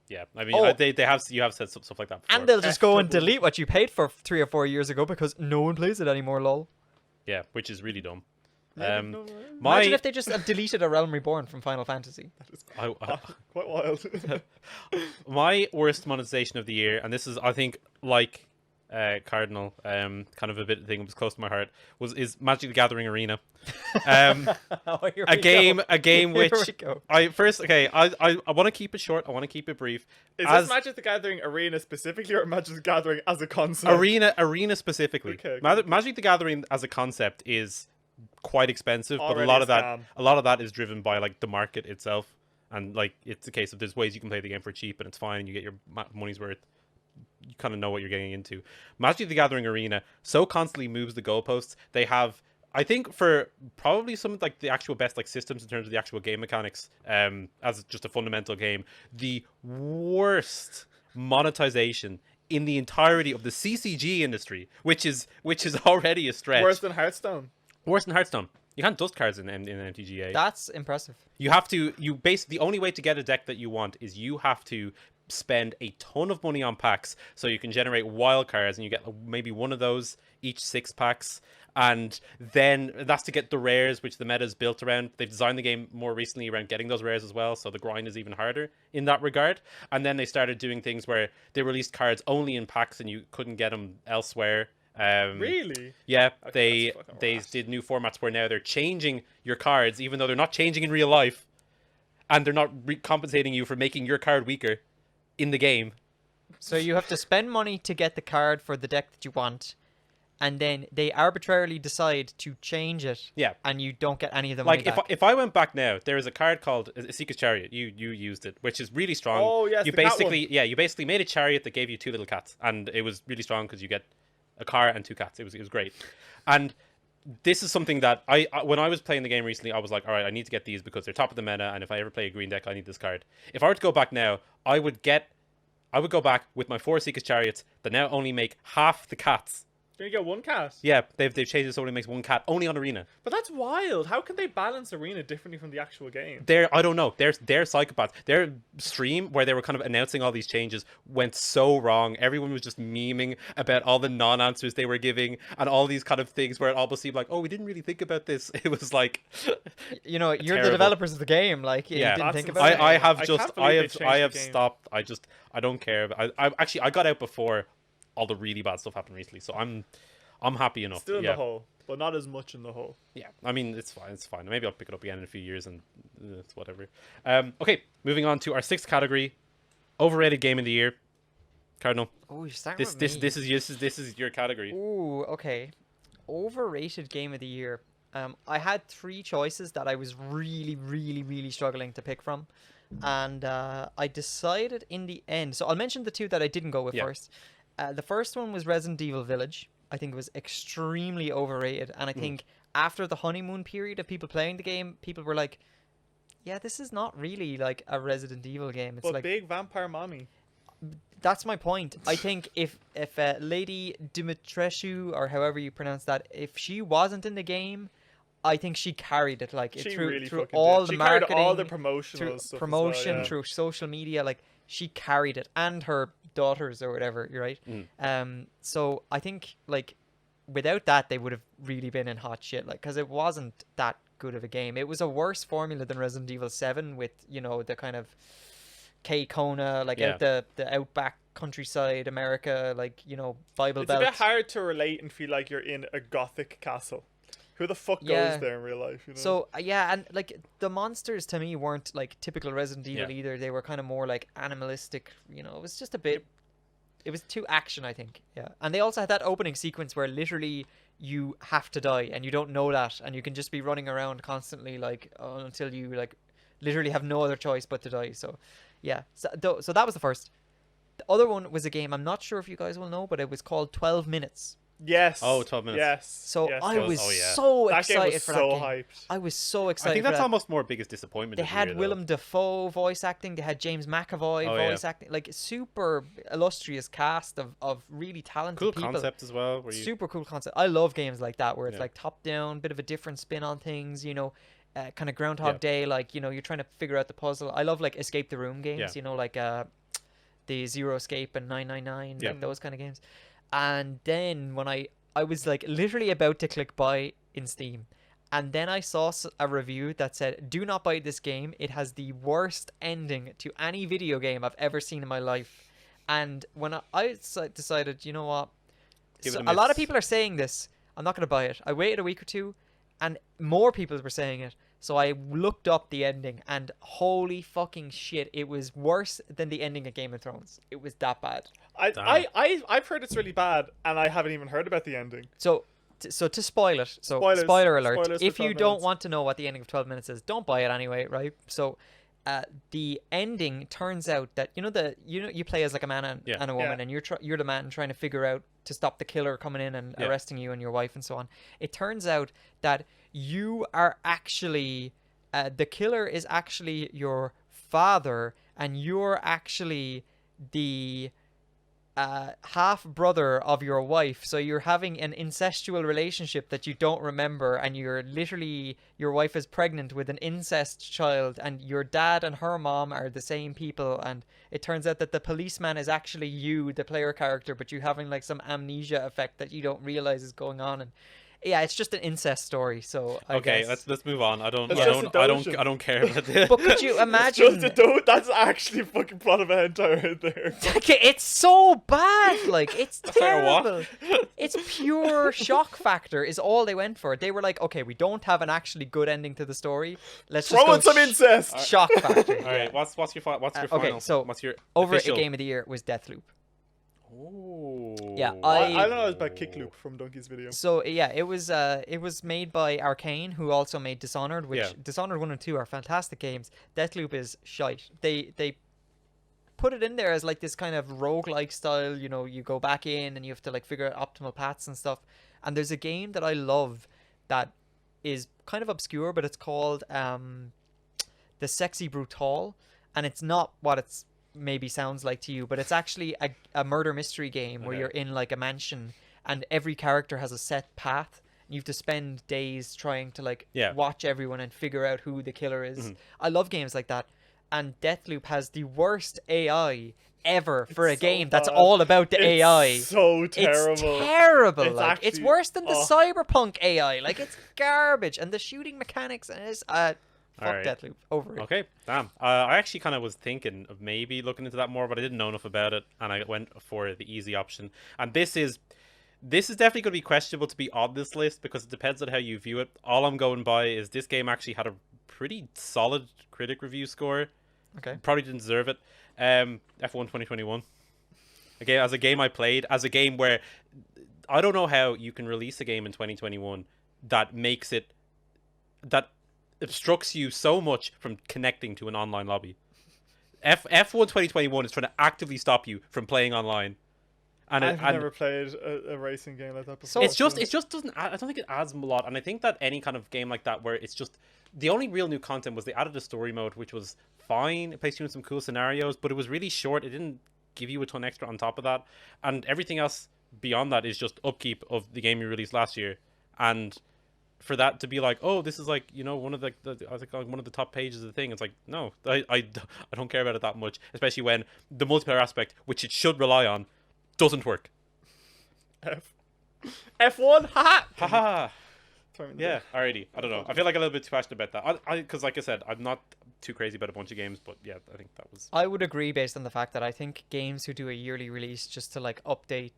yeah. I mean Oh. you have said stuff like that before. and they'll just go and Triple. delete what you paid for 3 or 4 years ago because no one plays it anymore, lol. Yeah, which is really dumb. No, Imagine if they just deleted a Realm Reborn from Final Fantasy. quite wild. My worst monetization of the year, and this is I think like Cardinal, kind of a bit thing that was close to my heart, is Magic the Gathering Arena. Oh, here a we game go. which Here we go. I want to keep it short. I want to keep it brief. Is As this Magic the Gathering Arena specifically, or Magic the Gathering as a concept? arena specifically. Okay, Magic the Gathering as a concept is quite expensive, but a Already lot a of that scam. a lot of that is driven by like the market itself, and like it's a case of there's ways you can play the game for cheap and it's fine and you get your money's worth. You kind of know what you're getting into. Magic the Gathering Arena so constantly moves the goalposts. They have, I think, for probably some of like the actual best like systems in terms of the actual game mechanics, as just a fundamental game, the worst monetization in the entirety of the CCG industry, which is already a stretch. Worse than Hearthstone. Worse than Hearthstone. You can't dust cards in MTGA. That's impressive. The only way to get a deck that you want is you have to spend a ton of money on packs so you can generate wild cards, and you get maybe one of those each 6 packs, and then that's to get the rares, which the meta is built around. They've designed the game more recently around getting those rares as well, so the grind is even harder in that regard. And then they started doing things where they released cards only in packs and you couldn't get them elsewhere. Really? Yeah, Okay, that's fucking they rat. did new formats where now they're changing your cards, even though they're not changing in real life, and they're not compensating you for making your card weaker in the game. So you have to spend money to get the card for the deck that you want, and then they arbitrarily decide to change it. Yeah. And you don't get any of the money Like back. if I went back now, there is a card called Seeker's Chariot. You used it, which is really strong. Oh, yes, you the cat you basically made a chariot that gave you 2 little cats, and it was really strong because you get a car and 2 cats. It was great. And this is something that I when I was playing the game recently, I was like, all right, I need to get these because they're top of the meta, and if I ever play a green deck, I need this card. If I were to go back now, I would go back with my 4 Seeker's Chariots that now only make half the cats You get one cat. Yeah, they've changed it so it makes one cat only on Arena. But that's wild. How can they balance Arena differently from the actual game? I don't know. They're psychopaths. Their stream where they were kind of announcing all these changes went so wrong. Everyone was just memeing about all the non-answers they were giving and all these kind of things where it almost seemed like, oh, we didn't really think about this. It was like, You know, you're the terrible. developers of the game. Like, you Yeah. didn't That's think about it. I insane. have I just can't believe they changed I the have game. stopped. I don't care. I got out before all the really bad stuff happened recently, so I'm happy enough. Still in yeah. the hole, but not as much in the hole. Yeah, I mean, it's fine. It's fine. Maybe I'll pick it up again in a few years, and it's whatever. Okay, moving on to our sixth category, overrated game of the year. Cardinal, Oh, you're starting this with this me. this is your category. Ooh, okay. Overrated game of the year. I had 3 choices that I was really, really, really struggling to pick from, and I decided in the end. So I'll mention the 2 that I didn't go with Yeah. first. The first one was Resident Evil Village. I think it was extremely overrated, and I think after the honeymoon period of people playing the game, people were like, "Yeah, this is not really like a Resident Evil game." It's But like big vampire mommy. that's my point. I think if Lady Dimitrescu, or however you pronounce that, if she wasn't in the game, I think she carried it. Like She through really through fucking all did. the She carried marketing, all the through promotional stuff. promotion, as well, yeah. through social media. Like she carried it, and her daughters or whatever. You're right. So I think like without that, they would have really been in hot shit. Like because it wasn't that good of a game. It was a worse formula than Resident Evil 7 with, you know, the kind of Kona, like Yeah. out the outback countryside America, like, you know, Bible It's Belt. a bit hard to relate and feel like you're in a gothic castle. Who the fuck Yeah. goes there in real life? You know? So yeah, and like the monsters to me weren't like typical Resident Evil Yeah. either. They were kind of more like animalistic. You know, it was just a bit. It was too action, I think. Yeah, and they also had that opening sequence where literally you have to die and you don't know that, and you can just be running around constantly like until you like literally have no other choice but to die. So yeah, so that was the first. The other one was a game I'm not sure if you guys will know, but it was called 12 Minutes. yes. Oh, 12 minutes. Yes. So yes, I yes. was Oh, yeah. so That game excited was for so that game. hyped. I was so I excited. think for that's that. almost more biggest disappointment. They of the had year, though. Willem Dafoe voice acting. They had James McAvoy Oh, voice yeah. acting. Like super illustrious cast of really talented Cool people. concept as well. Where you, Super cool concept. I love games like that where it's Yeah. like top down, bit of a different spin on things. You know, kind of Groundhog Yeah. Day. Like, you know, you're trying to figure out the puzzle. I love like Escape the Room games. Yeah. You know, like the Zero Escape and 999, Yeah. like those kind of games. And then when I was like literally about to click buy in Steam, and then I saw a review that said, "Do not buy this game. It has the worst ending to any video game I've ever seen in my life." And when I decided, you know what, Give so it a a lot of miss. people are saying this, I'm not going to buy it. I waited a week or two, and more people were saying it. So I looked up the ending, and holy fucking shit, it was worse than the ending of Game of Thrones. It was that bad. I've heard it's really bad, and I haven't even heard about the ending. So to spoil it, so Spoilers. spoiler alert, Spoilers for if you 12 don't minutes. want to know what the ending of 12 minutes is, don't buy it anyway, right? So the ending turns out that you play as like a man and Yeah. a woman, Yeah. and you're the man trying to figure out to stop the killer coming in and Yeah. arresting you and your wife and so on. It turns out that you are actually the killer is actually your father, and you're actually the half brother of your wife. So you're having an incestual relationship that you don't remember, and you're literally, your wife is pregnant with an incest child, and your dad and her mom are the same people. And it turns out that the policeman is actually you, the player character, but you having like some amnesia effect that you don't realize is going on. And yeah, it's just an incest story. So I okay, guess. let's move on. I don't It's I just don't a I don't doujin. I don't care about this. But could you imagine? That's actually fucking plot of a hentai right there. It's so bad. Like, it's Sorry, what? terrible. It's pure shock factor is all they went for. They were like, okay, we don't have an actually good ending to the story. Let's just Throw go in some incest. shock factor. All right, what's your okay, final? so what's your Overrated official? game of the year was Deathloop. Ooh. Yeah, I don't know about Kickloop from Donkey's video. So yeah, it was made by Arcane, who also made Dishonored, which Yeah. Dishonored 1 and 2 are fantastic games. Deathloop is shite. They put it in there as like this kind of roguelike style, you know, you go back in and you have to like figure out optimal paths and stuff. And there's a game that I love that is kind of obscure, but it's called The Sexy Brutal, and it's not what it's maybe sounds like to you, but it's actually a murder mystery game where Okay. you're in like a mansion, and every character has a set path. You have to spend days trying to like Yeah. watch everyone and figure out who the killer is. Mhm. I love games like that. And Deathloop has the worst AI ever for a so game that's bad. all about the AI. It's so terrible. It's terrible. It's Like it's actually- worse than the oh. Cyberpunk AI. Like it's garbage, and the shooting mechanics is fuck Alright. Deathloop over it. Okay, damn. I actually kind of was thinking of maybe looking into that more, but I didn't know enough about it, and I went for the easy option. And this is definitely going to be questionable to be on this list because it depends on how you view it. All I'm going by is this game actually had a pretty solid critic review score. Okay. Probably didn't deserve it. F1 2021. Again, as a game I played, as a game where I don't know how you can release a game in 2021 that makes it that obstructs you so much from connecting to an online lobby. F1 2021 is trying to actively stop you from playing online. And I've never played a racing game like that before. it just doesn't. I don't think it adds a lot, and I think that any kind of game like that where it's just the only real new content was they added a story mode, which was fine. It placed you in some cool scenarios, but it was really short. It didn't give you a ton extra on top of that, and everything else beyond that is just upkeep of the game you released last year. And for that to be like, oh, this is like, you know, one of the I think like one of the top pages of the thing. It's like, no, I don't care about it that much, especially when the multiplayer aspect, which it should rely on, doesn't work. F1, haha. Haha. Throw me in the Yeah, bin. alrighty. I don't know. I feel like a little bit too passionate about that. Because, like I said, I'm not too crazy about a bunch of games, but yeah, I think that was. I would agree based on the fact that I think games who do a yearly release just to like update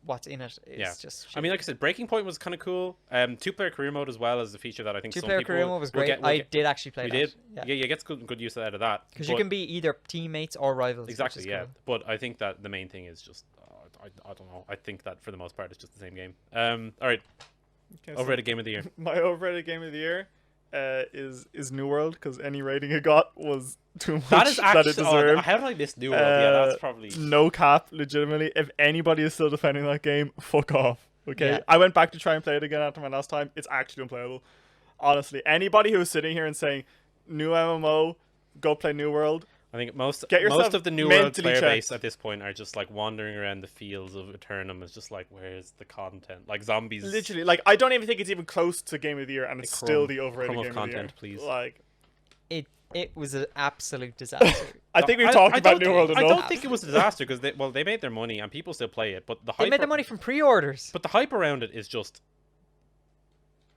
what's in it is Yeah. just. I mean, like I said, Breaking Point was kind of cool. Two-player career mode as well as a feature that I think some Two-player people career mode was will great. get- will I get- did actually play We that. did. Yeah. Yeah, you get good use out of that. Because you But- can be either teammates or rivals. which exactly, is yeah. cool. But I think that the main thing is just, I don't know. I think that for the most part, it's just the same game. All right, Okay, so overrated game of the year. my overrated game of the year is New World because any rating it got was too much That is actually. it deserved. How did I miss New World? Yeah, that's probably. No cap, legitimately. If anybody is still defending that game, fuck off. Okay, Yeah. I went back to try and play it again after my last time. It's actually unplayable. Honestly, anybody who's sitting here and saying new MMO, go play New World. I think most Get yourself of the New World mentally player base checked. at this point are just like wandering around the fields of Eternum. It's just like, where's the content? Like zombies. Literally, like I don't even think it's even close to Game of the Year, and it's crumb- still the overrated crumb of game content, of the year. please. Like, It was an absolute disaster. I think we've talked about New World I enough. don't think it was a disaster because they made their money and people still play it, but the They hype made their money from pre-orders. but the hype around it is just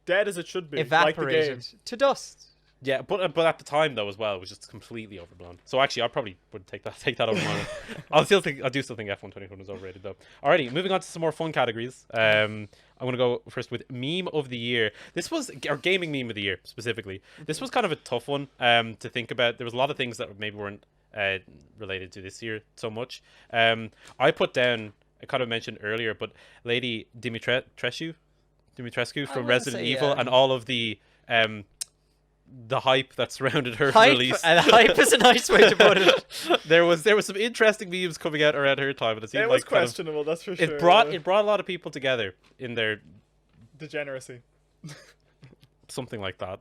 Dead as it should be. Evaporated Like the game. to dust. yeah. But at the time though as well, it was just completely overblown. So actually, I probably would take that over mine. I do still think F1 2021 is overrated though. Alrighty, moving on to some more fun categories. I'm gonna go first with meme of the year. This was or gaming meme of the year specifically. This was kind of a tough one to think about. There was a lot of things that maybe weren't related to this year so much. I put down. I kind of mentioned earlier, but Lady Dimitrescu from would Resident say, Evil yeah. and all of the hype that surrounded her Hype, release. and hype is a nice way to put it. there was some interesting memes coming out around her time, and it seemed It like was kind of- questionable, that's for sure. it brought yeah. it brought a lot of people together in their Degeneracy. something like that.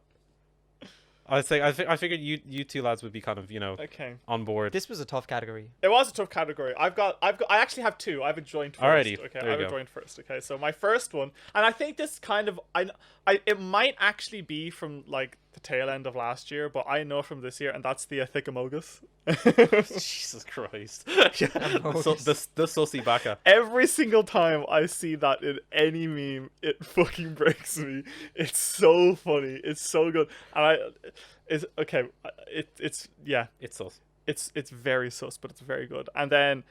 I figured you two lads would be kind of Okay. on board. This was a tough category. It was a tough category. I actually have two. I have a joint first. Alrighty, Okay, there I you have a go. joint first. Okay, so my first one, and I think this kind of it might actually be from like the tail end of last year, but I know from this year, and that's the Thickamogus. Jesus Christ. Amogus. the sussy baka. Every single time I see that in any meme, it fucking breaks me. It's so funny. It's so good. And it's okay. It's yeah. It's sus. It's very sus, but it's very good. And then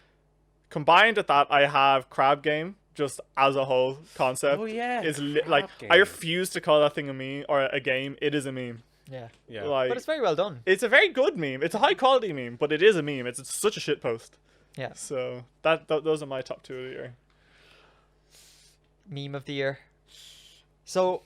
combined with that, I have Crab Game just as a whole concept. Oh, yeah, is Crab like Game. I refuse to call that thing a meme or a game. It is a meme. Yeah. Yeah. Like But it's very well done. it's a very good meme. It's a high quality meme, but it is a meme. It's such a shit post. Yeah. So those are my top two of the year. Meme of the year. So,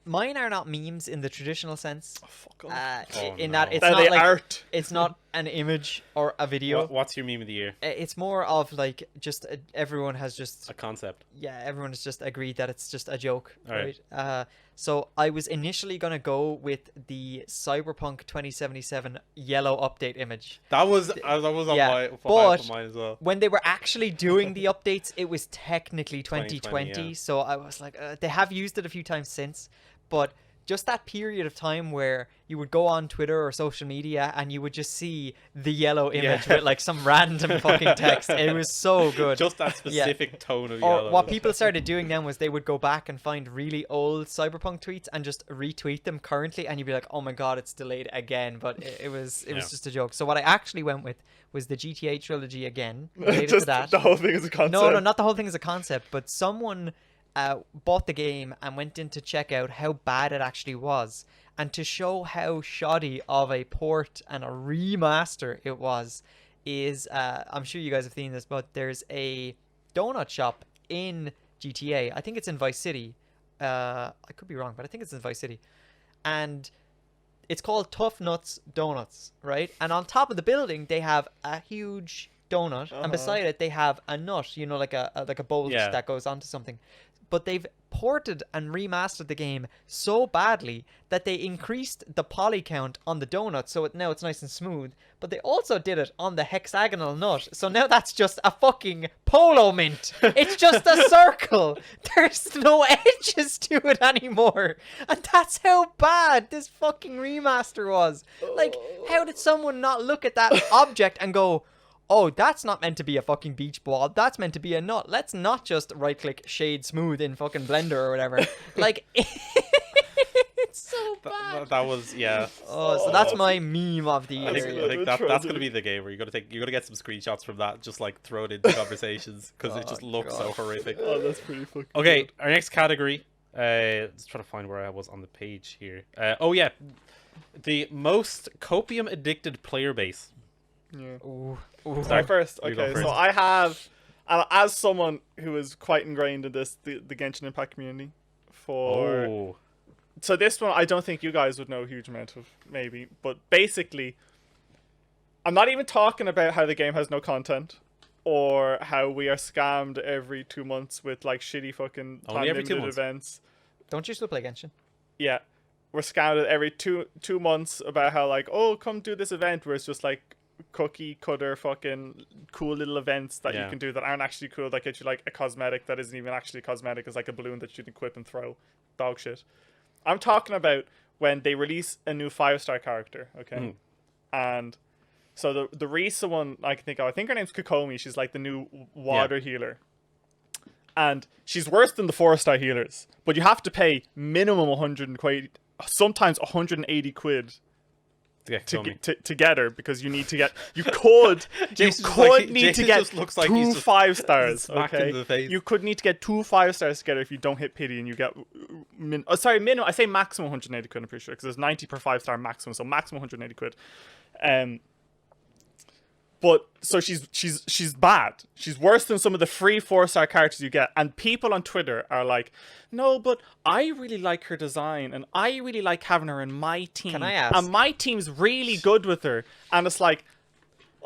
mine are not memes in the traditional sense. Oh, fuck off. Oh, In no. that it's They're not the like art. it's not an image or a video. What's your meme of the year? It's more of like just everyone has just A concept. everyone has just agreed that it's just a joke, All right. So I was initially gonna go with the Cyberpunk 2077 yellow update image. That was on Yeah, mine as well. When they were actually doing the updates, it was technically 2020. 2020, yeah. So I was like, they have used it a few times since, but just that period of time where you would go on Twitter or social media and you would just see the yellow image with like some random fucking text. It was so good. Just that specific tone of Or yellow. what people started doing then was they would go back and find really old Cyberpunk tweets and just retweet them currently, and you'd be like, oh my god, it's delayed again. But it was just a joke. So what I actually went with was the GTA trilogy again, related Just to that. the whole thing is a concept. No, not the whole thing as a concept, but someone bought the game and went in to check out how bad it actually was, and to show how shoddy of a port and a remaster it was is I'm sure you guys have seen this, but there's a donut shop in GTA. I think it's in Vice City. I could be wrong, but I think it's in Vice City, and it's called Tough Nuts Donuts, right? And on top of the building they have a huge donut, and beside it they have a nut, you know, like a bolt that goes onto something. But they've ported and remastered the game so badly that they increased the poly count on the donut, so now it's nice and smooth. But they also did it on the hexagonal nut, so now that's just a fucking polo mint. It's just a circle. There's no edges to it anymore, and that's how bad this fucking remaster was. Like, how did someone not look at that object and go, oh, that's not meant to be a fucking beach ball. That's meant to be a nut. Let's not just right-click shade smooth in fucking Blender or whatever. Like, it's so bad. That was, yeah. Oh, so that's my meme of the I year. think that's gonna be the game where you're gonna get some screenshots from that, just like throw it into conversations because it just looks so horrific. Oh, that's pretty fucking Okay, good. our next category. Let's try to find where I was on the page here. Oh yeah, the most copium addicted player base. Yeah. Ooh. Start first. You go Okay, first. so I have, as someone who is quite ingrained in the Genshin Impact community, Oh, so this one I don't think you guys would know a huge amount of, maybe, but basically, I'm not even talking about how the game has no content, or how we are scammed every 2 months with like shitty fucking Only every 2 time-limited months. events. Don't you still play Genshin? Yeah, we're scammed every two months about how like, oh, come do this event where it's just like cookie cutter fucking cool little events that you can do that aren't actually cool, that get you like a cosmetic that isn't even actually a cosmetic. It's like a balloon that you can equip and throw. Dog shit. I'm talking about when they release a new 5-star character, okay? And so the recent one I can think of, I think her name's Kokomi. She's like the new water healer. And she's worse than the 4-star healers. But you have to pay minimum 100 quid, sometimes 180 quid to get her, because you need to get need to get just looks like 2 he's just 5-stars. smacked Okay, into the face. you could need to get 2 5-stars together if you don't hit pity, and you get minimum. I say maximum 180 quid. I'm pretty sure, because there's 90 per 5-star maximum, so maximum 180 quid. But so she's bad. She's worse than some of the free 4-star characters you get. And people on Twitter are like, no, but I really like her design, and I really like having her in my team. Can I ask? And my team's really good with her. And it's like,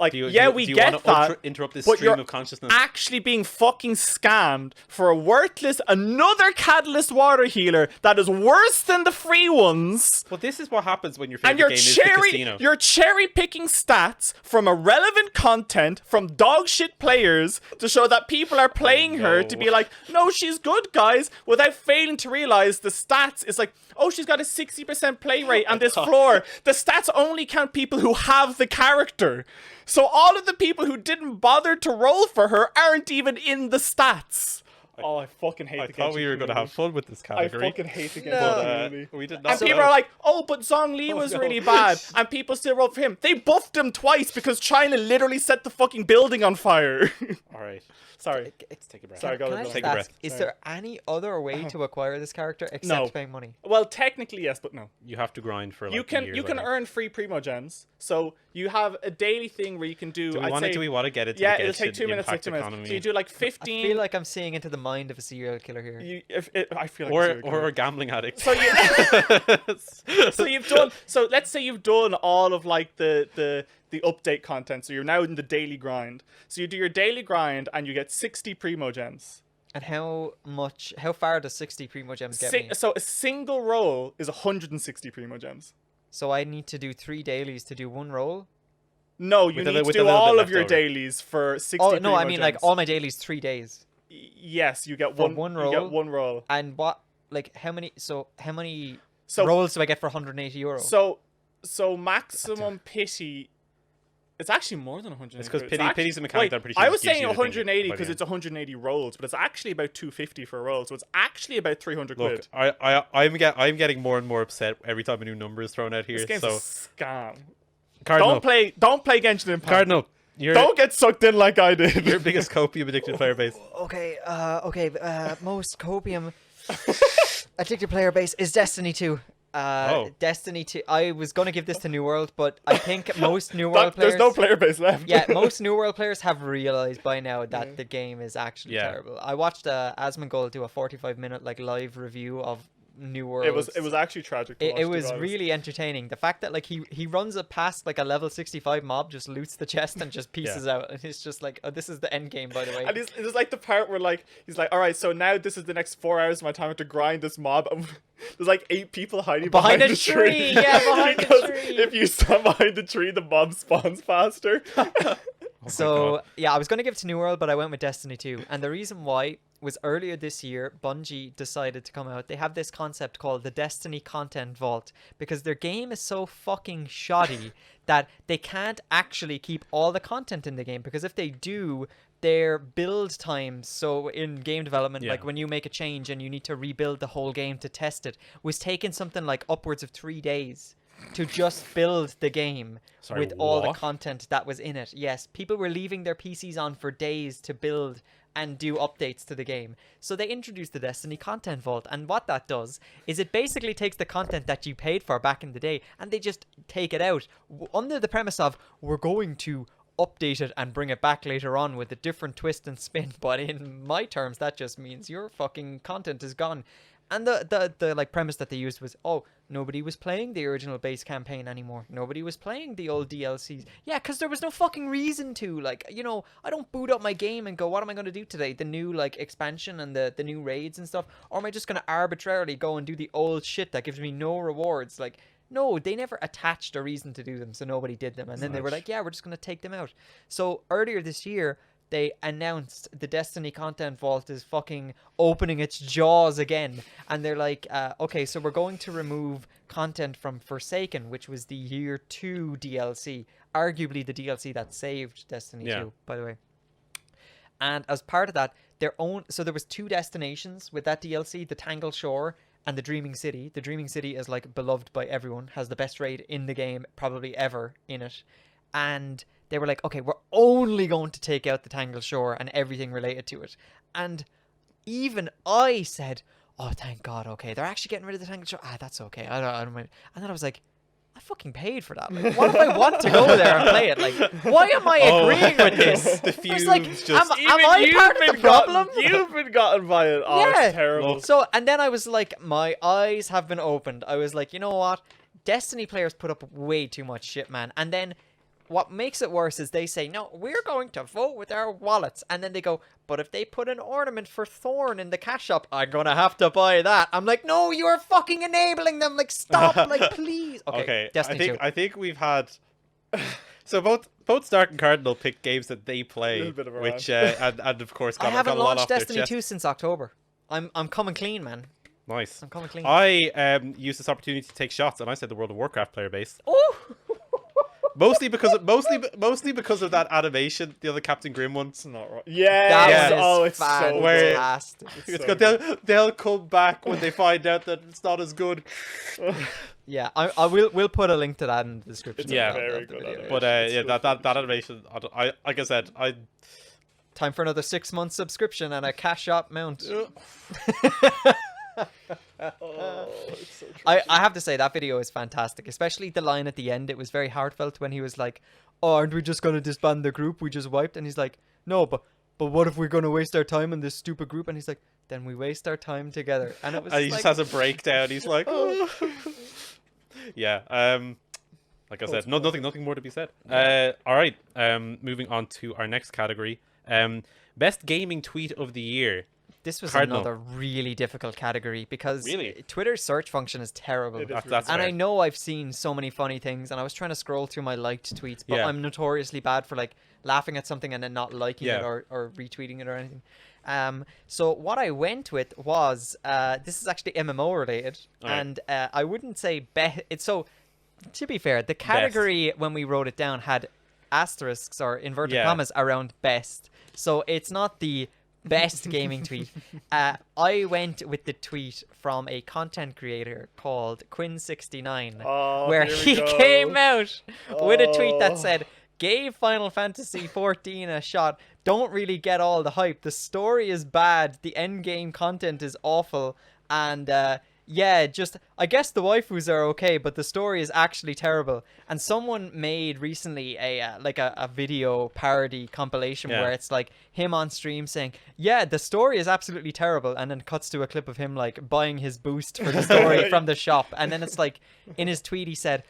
we do you get wanna that. interrupt this but stream you're of consciousness? actually being fucking scammed for a worthless, another catalyst water healer that is worse than the free ones. Well, this is what happens when your And favorite game is the casino. you're cherry picking stats from irrelevant content from dog shit players to show that people are playing her to be like, no, she's good, guys, without failing to realize the stats is like, oh, she's got a 60% play rate on this floor. The stats only count people who have the character. So all of the people who didn't bother to roll for her aren't even in the stats. Oh, I fucking hate I the thought Genshin we were going to community. have fun with this I category. fucking hate the Genshin No. community. We did not. And people are like, oh, but Zhongli was no. really bad. And people still rolled for him. They buffed him twice because China literally set the fucking building on fire. all right, Sorry. let's take a breath. Sorry, go Can I ahead. just Take a ask, breath. is Sorry. there any other way to acquire this character except No. paying money? Well, technically, yes, but no. You have to grind for like You can years, you can I think. earn free primo gems. So you have a daily thing where you can do. Do we I'd want say, to? Do we want to get into yeah, the it'll take Genshin 2 minutes. Take Impact 2 minutes. economy? So you do like I 15. feel like I'm seeing into the mind of a serial killer here. I feel like a serial killer. or a gambling addict. So so let's say you've done all of like the update content, so you're now in the daily grind. So you do your daily grind and you get 60 primo gems. And how far does 60 primo gems get me? So a single roll is 160 primo gems. So I need to do 3 dailies to do 1 roll? No, you need to do all of your dailies for 60 Oh, no, I primo mean gems. like all my dailies 3 days. Yes, you get For one roll. You get 1 roll. And what, like, how many rolls do I get for 180 euro? So maximum pity. It's actually more than 180. It's because pity's a mechanic that I'm pretty sure I was gives saying you the thing 180 by the because end. it's 180 rolls, but it's actually about 250 for a roll, so it's actually about 300 Look, quid. I'm getting more and more upset every time a new number is thrown out here. This game's So a scam. Cardinal, Don't play Genshin Impact. Cardinal, Don't get sucked in like I did. your biggest copium addicted player base. Okay, most copium addicted player base is Destiny 2. Destiny 2. I was going to give this to New World, but I think most New World players... There's no player base left. Yeah, most New World players have realized by now that the game is actually terrible. I watched Asmongold do a 45-minute like live review of New World. It was actually tragic to watch, It to be was honest. really entertaining. The fact that like he runs it past like a level 65 mob, just loots the chest and just pieces out, and it's just like, oh, this is the end game, by the way. And it's like the part where like he's like, all right, so now this is the next 4 hours of my time to grind this mob. And there's like 8 people hiding behind the tree. Yeah, behind the tree. If you stand behind the tree, the mob spawns faster. So yeah, I was gonna give it to New World, but I went with Destiny 2, and the reason why was earlier this year, Bungie decided to come out. They have this concept called the Destiny Content Vault, because their game is so fucking shoddy that they can't actually keep all the content in the game, because if they do, their build times, so in game development, like when you make a change and you need to rebuild the whole game to test it, was taking something like upwards of 3 days to just build the game with all the content that was in it. Yes, people were leaving their PCs on for days to build and do updates to the game. So they introduced the Destiny Content Vault, and what that does is it basically takes the content that you paid for back in the day and they just take it out under the premise of, we're going to update it and bring it back later on with a different twist and spin, but in my terms that just means your fucking content is gone. And the like premise that they used was, oh, nobody was playing the original base campaign anymore. Nobody was playing the old DLCs. Yeah, because there was no fucking reason to. Like, you know, I don't boot up my game and go, what am I going to do today? The new, like, expansion and the new raids and stuff? Or am I just going to arbitrarily go and do the old shit that gives me no rewards? Like, no, they never attached a reason to do them, so nobody did them. And then they were like, yeah, we're just going to take them out. So earlier this year, they announced the Destiny Content Vault is fucking opening its jaws again. And they're like, okay, so we're going to remove content from Forsaken, which was the Year 2 DLC. Arguably the DLC that saved Destiny 2, by the way. And as part of that, so there was 2 destinations with that DLC, the Tangled Shore and the Dreaming City. The Dreaming City is like beloved by everyone, has the best raid in the game, probably ever in it. And they were like, okay, we're only going to take out the Tangled Shore and everything related to it. And even I said, oh, thank God, okay, they're actually getting rid of the Tangled Shore. That's okay, I don't mind. And then I was like, I fucking paid for that. Like, what if I want to go there and play it? Like, why am I agreeing with this? The fumes like, just... am I part of the problem? You've been gotten by it. Oh, Yeah. it's terrible. So, and then I was like, my eyes have been opened. I was like, you know what? Destiny players put up way too much shit, man. And then what makes it worse is they say, no, we're going to vote with our wallets. And then they go, but if they put an ornament for Thorn in the cash shop, I'm going to have to buy that. I'm like, no, you're fucking enabling them. Like, stop. Like, please. Okay. Destiny 2. I think we've had... So both Stark and Cardinal picked games that they play, bit of a which and of course got, I haven't got a lot launched off their Destiny chest. 2 since October. I'm coming clean, man. Nice. I'm coming clean. I used this opportunity to take shots, and I said the World of Warcraft player base. Oh! Mostly because of that animation, the other Captain Grimm one. It's not right. Yeah. That It's so fantastic. It's got, they'll come back when they find out that it's not as good. Yeah, we'll put a link to that in the description. It's Yeah. a very good animation. But that animation, I like I said, Time for another 6-month subscription and a cash shop mount. It's so I have to say that video is fantastic, especially the line at the end. It was very heartfelt when he was like, oh, aren't we just going to disband the group we just wiped? And he's like, no, but but what if we're going to waste our time in this stupid group? And he's like, then we waste our time together. And it was And he just has a breakdown. He's like, oh. Yeah. Like I said, nothing more to be said. All right. Moving on to our next category. Best gaming tweet of the year. This was Cardinal. another really difficult category because Really? Twitter's search function is terrible. It is That's And fair. I know I've seen so many funny things, and I was trying to scroll through my liked tweets, but Yeah. I'm notoriously bad for like laughing at something and then not liking Yeah. it or retweeting it or anything. So what I went with was this is actually MMO related, Alright. and I wouldn't say it's so. To be fair, the category when we wrote it down had asterisks or inverted Yeah. commas around best, so it's not the best gaming tweet. I went with the tweet from a content creator called Quinn69, Oh, where here we he go. came out with a tweet that Oh. said, gave Final Fantasy 14 a shot, don't really get all the hype, the story is bad, the end game content is awful, and yeah, just I guess the waifus are okay, but the story is actually terrible. And someone made recently a video parody compilation Yeah. where it's like him on stream saying, "Yeah, the story is absolutely terrible," and then cuts to a clip of him like buying his boost for the story from the shop, and then it's like in his tweet he said,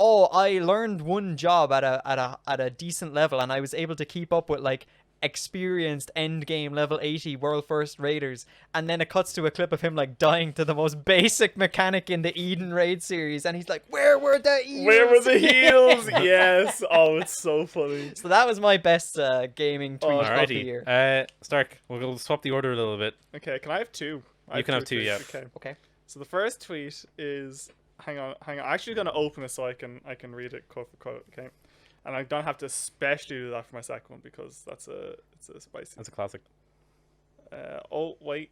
"Oh, I learned one job at a decent level, and I was able to keep up with like." Experienced end game level 80 world first raiders," and then it cuts to a clip of him like dying to the most basic mechanic in the Eden raid series, and he's like, where were the heals? Where were the heels? Yes. Oh, it's so funny. So that was my best gaming tweet of the year. Alrighty. Stark, we'll swap the order a little bit. Okay, can I have two? You can have two, tweets. yeah. Okay. Okay. So the first tweet is hang on. I'm actually gonna open it so I can read it quote for quote. Okay. And I don't have to especially do that for my second one because it's a spicy. That's a classic. Oh wait.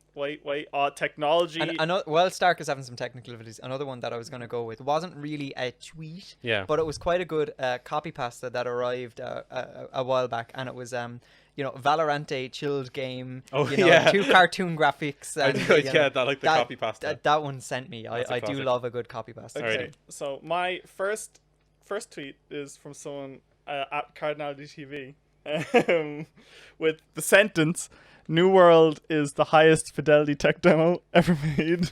Technology. And another, well, Stark is having some technical difficulties. Another one that I was going to go with wasn't really a tweet, Yeah. but it was quite a good copy pasta that arrived a while back, and it was Valorante chilled game. Oh, you know, yeah. 2 cartoon graphics. And, Yeah, I like the copy pasta. That one sent me. That's a I do classic. love a good copy pasta. Okay. Alrighty. So my first tweet is from someone at Cardinal TV, with the sentence, "New World is the highest fidelity tech demo ever made."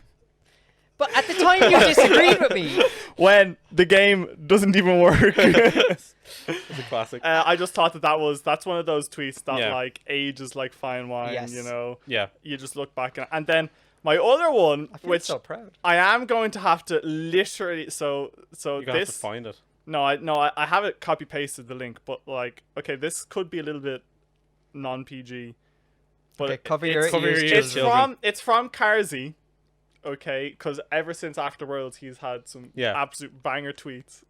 But at the time, you disagreed with me. When the game doesn't even work. It's a classic. I just thought that's one of those tweets that Yeah. like ages like fine wine. Yes. You know, Yeah. you just look back and then my other one, I feel which so proud. I am going to have to literally so You're gonna have to this. find it. No, I have it copy pasted the link, but like, okay, this could be a little bit non-PG. But Okay, cover your it's, cover your ears, ears, children. it's from Carzy, okay, because ever since After Worlds, he's had some absolute banger tweets.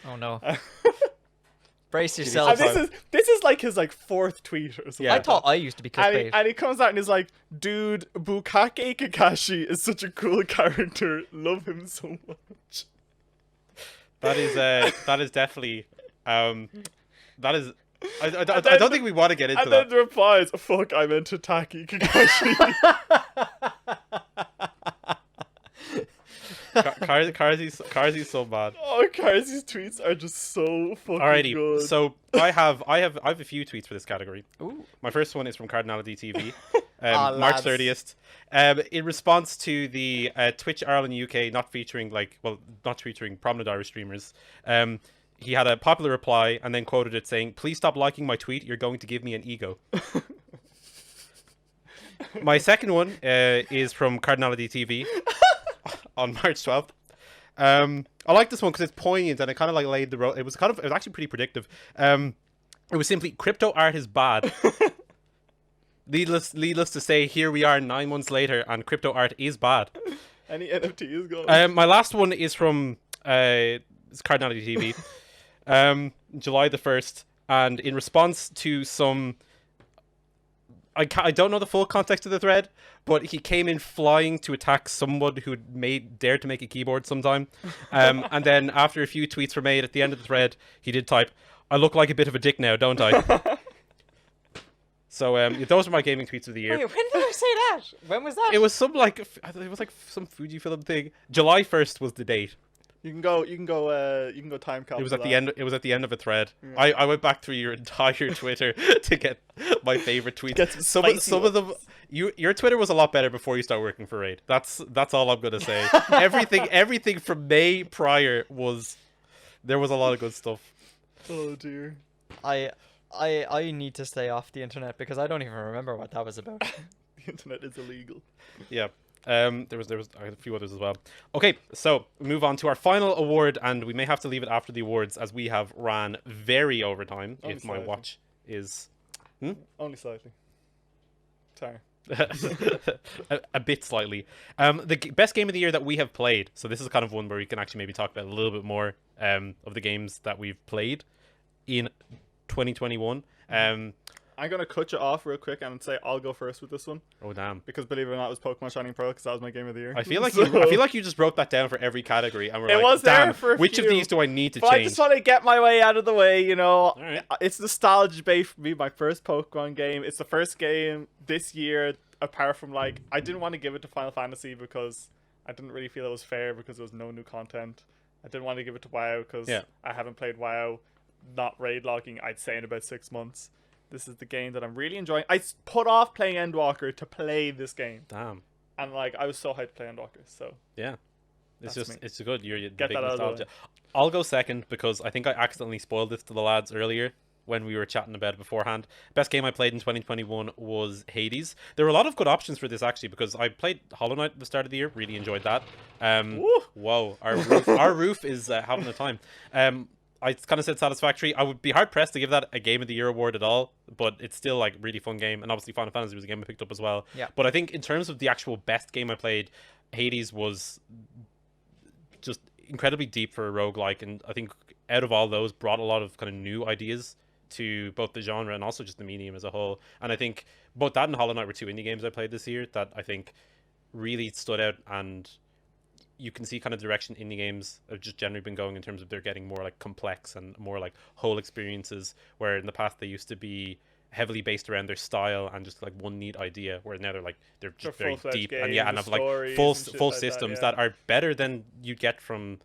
Oh no. Brace And yourself. this is like his like 4th tweet or something. Yeah. I thought I used to be clickbait. And he comes out and he's like, "Dude, Bukake Kakashi is such a cool character. Love him so much." That is definitely that is I don't think we want to get into And that. then the replies, "Fuck, I meant Tataki Kakashi." Carzy's so bad. Oh, Carzy's tweets are just so fucking Alrighty, good. so I have a few tweets for this category. Ooh. My first one is from Cardinal TV, Aw, March lads. 30th. In response to the Twitch Ireland UK not featuring prominent Irish streamers, he had a popular reply and then quoted it saying, "Please stop liking my tweet. You're going to give me an ego." My second one is from Cardinality TV on March 12th. I like this one because it's poignant and it kind of like laid the road. It was actually pretty predictive. It was simply, "Crypto art is bad." Needless to say, here we are 9 months later and crypto art is bad. Any NFT is gone. My last one is from Cardinality TV, July the 1st, and in response to some, I don't know the full context of the thread, but he came in flying to attack someone who dared to make a keyboard sometime, and then after a few tweets were made at the end of the thread, he did type, "I look like a bit of a dick now, don't I?" So those are my gaming tweets of the year. Wait, when did I say that? When was that? It was some Fujifilm thing. July 1st was the date. You can go time cap. It was for at the that. end. It was at the end of a thread. Yeah. I went back through your entire Twitter to get my favorite tweets. Get some spicy some of them. Your Twitter was a lot better before you started working for Raid. That's all I'm gonna say. everything from May prior there was a lot of good stuff. Oh dear. I need to stay off the internet because I don't even remember what that was about. The internet is illegal. Yeah. There was I had a few others as well. Okay, so we move on to our final award, and we may have to leave it after the awards as we have ran very overtime. Only If my slightly. watch is Only slightly. Sorry. a bit slightly. Best game of the year that we have played. So this is kind of one where we can actually maybe talk about a little bit more of the games that we've played in 2021. I'm gonna cut you off real quick and say I'll go first with this one Oh damn. because believe it or not, it was Pokemon Shining Pearl because that was my game of the year. I feel like So- you just wrote that down for every category, and we're It like, was there damn, for a which of few. these do I need to But I change? just want to get my way out of the way, you know. Alright. It's nostalgia based for me. My first Pokemon game. It's the first game this year. Apart from like, I didn't want to give it to Final Fantasy because I didn't really feel it was fair because there was no new content. I didn't want to give it to WoW because Yeah. I haven't played WoW, not raid logging. I'd say in about 6 months. This is the game that I'm really enjoying. I put off playing Endwalker to play this game, Damn. and like I was so hyped to play Endwalker. So Yeah. It's That's just me. it's good. You're the Get big that out of the nostalgia. I'll go second because I think I accidentally spoiled this to the lads earlier when we were chatting about it beforehand. Best game I played in 2021 was Hades. There were a lot of good options for this actually because I played Hollow Knight at the start of the year. Really enjoyed that. Woo! Whoa, our roof is having a time. I kind of said satisfactory. I would be hard pressed to give that a Game of the Year award at all, but it's still like really fun game. And obviously Final Fantasy was a game I picked up as well. Yeah. But I think in terms of the actual best game I played, Hades was just incredibly deep for a roguelike, and I think out of all those brought a lot of kind of new ideas to both the genre and also just the medium as a whole. And I think both that and Hollow Knight were two indie games I played this year that I think really stood out, and you can see kind of the direction indie games have just generally been going in terms of they're getting more like complex and more like whole experiences, where in the past they used to be heavily based around their style and just like one neat idea, where now they're just very full-fledged deep and games and with have like stories full and shit full like that, systems yeah. that are better than you get from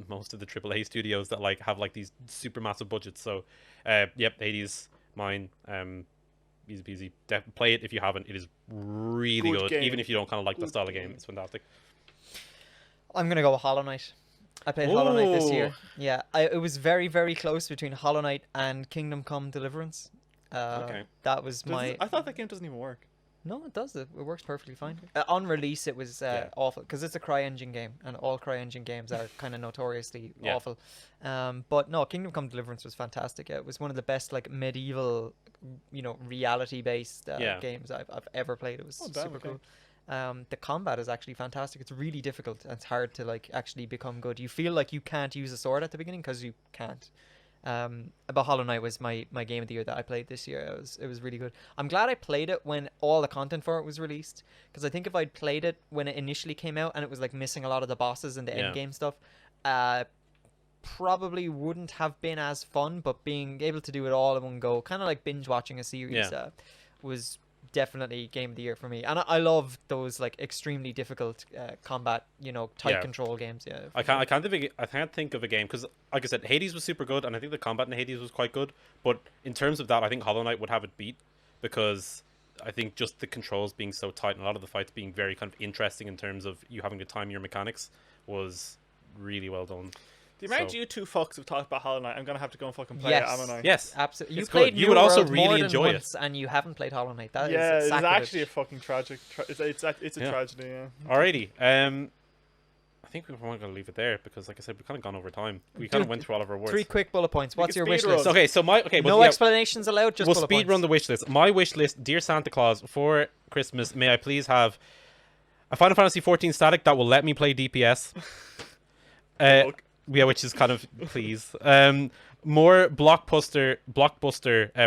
most of the AAA studios that like have like these super massive budgets. So yep, Hades, mine. Easy peasy. Play it if you haven't. It is really Good good. game. Even if you don't kind of like the Good style of game. game, it's fantastic. I'm gonna go with Hollow Knight. I played Hollow Knight this year. Ooh. Yeah, it was very, very close between Hollow Knight and Kingdom Come Deliverance. Okay. That was my. I thought that game doesn't even work. No, it does. It works perfectly fine. On release, it was Yeah. awful because it's a CryEngine game, and all CryEngine games are kind of notoriously Yeah. awful. But no, Kingdom Come Deliverance was fantastic. It was one of the best like medieval, reality-based Yeah. games I've ever played. It was Oh, damn, super okay. cool. The combat is actually fantastic. It's really difficult. And it's hard to like actually become good. You feel like you can't use a sword at the beginning because you can't. But Hollow Knight was my game of the year that I played this year. It was really good. I'm glad I played it when all the content for it was released, because I think if I'd played it when it initially came out and it was like missing a lot of the bosses and the Yeah. end game stuff, probably wouldn't have been as fun. But being able to do it all in one go, kind of like binge watching a series, Yeah. was definitely game of the year for me. And I love those like extremely difficult combat, tight Yeah. control games. Yeah, I can't think of a game because, like I said, Hades was super good, and I think the combat in Hades was quite good. But in terms of that, I think Hollow Knight would have it beat, because I think just the controls being so tight and a lot of the fights being very kind of interesting in terms of you having to time your mechanics was really well done. The amount So- you two fucks have talked about Hollow Knight, I'm gonna have to go and fucking play Yes. it, haven't I? Yes, absolutely. You It's played good. You New would also World really more than enjoy it. once, and you haven't played Hollow Knight. That Yeah, is it's sacrilege. actually a fucking tragic. It's a Yeah. tragedy. Yeah. Alrighty. I think we're going to leave it there because, like I said, we've kind of gone over time. We kind of went through all of our words. 3 quick bullet points. What's can your wish speed run. list? So, okay, so No explanations allowed. Just we'll bullet speed points. run the wish list. My wish list, dear Santa Claus, for Christmas, may I please have a Final Fantasy 14 static that will let me play DPS. Yeah, which is kind of please. More blockbuster,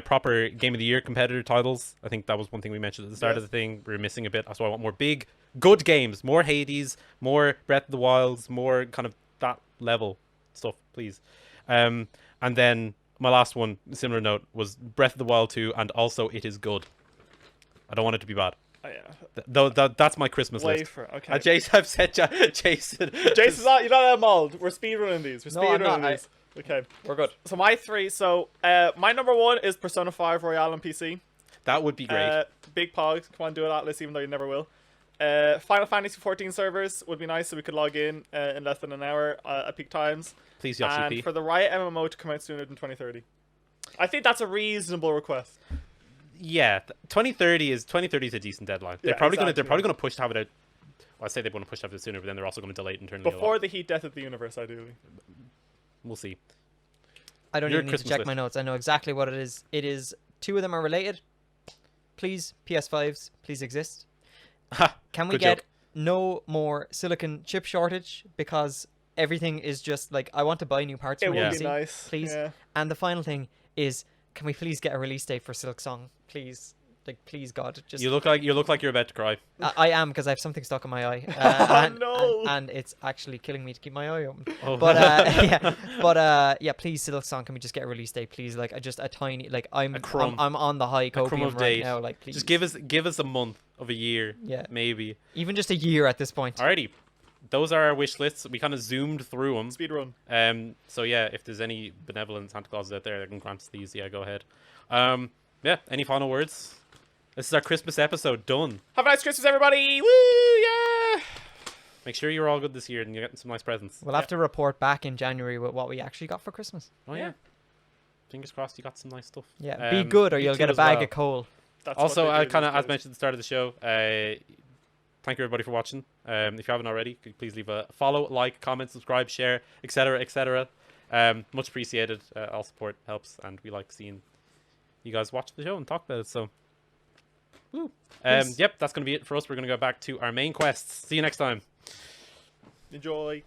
proper Game of the Year competitor titles. I think that was one thing we mentioned at the start Yes. of the thing. We were missing a bit. So I want more big, good games. More Hades, more Breath of the Wilds, more kind of that level stuff, please. And then my last one, similar note, was Breath of the Wild 2, and also it is good. I don't want it to be bad. Oh, yeah. Though that's my Christmas list. Wafer. Okay. Jason, I've said Jason. Jason's not. You're not mold. We're speedrunning these. We're No, I'm speedrunning not. these. Okay. We're good. So my 3. So my number 1 is Persona 5 Royale on PC. That would be great. Big Pog. Come on, do it, Atlas, even though you never will. Final Fantasy 14 servers would be nice, so we could log in less than an hour at peak times. Please, Yoshi And P. for the Riot MMO to come out sooner than 2030. I think that's a reasonable request. Yeah, 2030 is a decent deadline. They're Yeah, probably exactly. gonna push to have it out. Well, I say they want to push to have it sooner, but then they're also going to delay it internally. Before the heat death of the universe, ideally. We'll see. I don't Your even need to Christmas check list. my notes. I know exactly what it is. It is 2 of them are related. Please, PS5s, please exist. Ha, Can we good get joke. no more silicon chip shortage, because everything is just like, I want to buy new parts It for my would PC, be nice. please. Yeah. And the final thing is, can we please get a release date for Silksong, please? Like, please, God, just You look like you're about to cry. I am, because I have something stuck in my eye. No. And it's actually killing me to keep my eye open. Oh. But yeah, please, Silksong, can we just get a release date, please? Like, just a tiny, like, I'm crumb. I'm on the high crumb copium of right date. now. Like, please, Just give us a month of a year, yeah, maybe. even just a year at this point. Alrighty, those are our wish lists. We kind of zoomed through them. Speedrun. So yeah, if there's any benevolent Santa Clauses out there that can grant us these, yeah, go ahead. Yeah. Any final words? This is our Christmas episode done. Have a nice Christmas, everybody! Woo! Yeah! Make sure you're all good this year and you're getting some nice presents. We'll have to report back in January with what we actually got for Christmas. Oh yeah. Fingers crossed you got some nice stuff. Yeah, be good or you you'll too get a as bag well. of coal. That's Also, what they do kind of these as days. mentioned at the start of the show, thank you everybody for watching. If you haven't already, could you please leave a follow, like, comment, subscribe, share, etc., etc. Much appreciated. All support helps, and we like seeing you guys watch the show and talk about it. So, woo. Peace. Yep, that's gonna be it for us. We're gonna go back to our main quests. See you next time. Enjoy.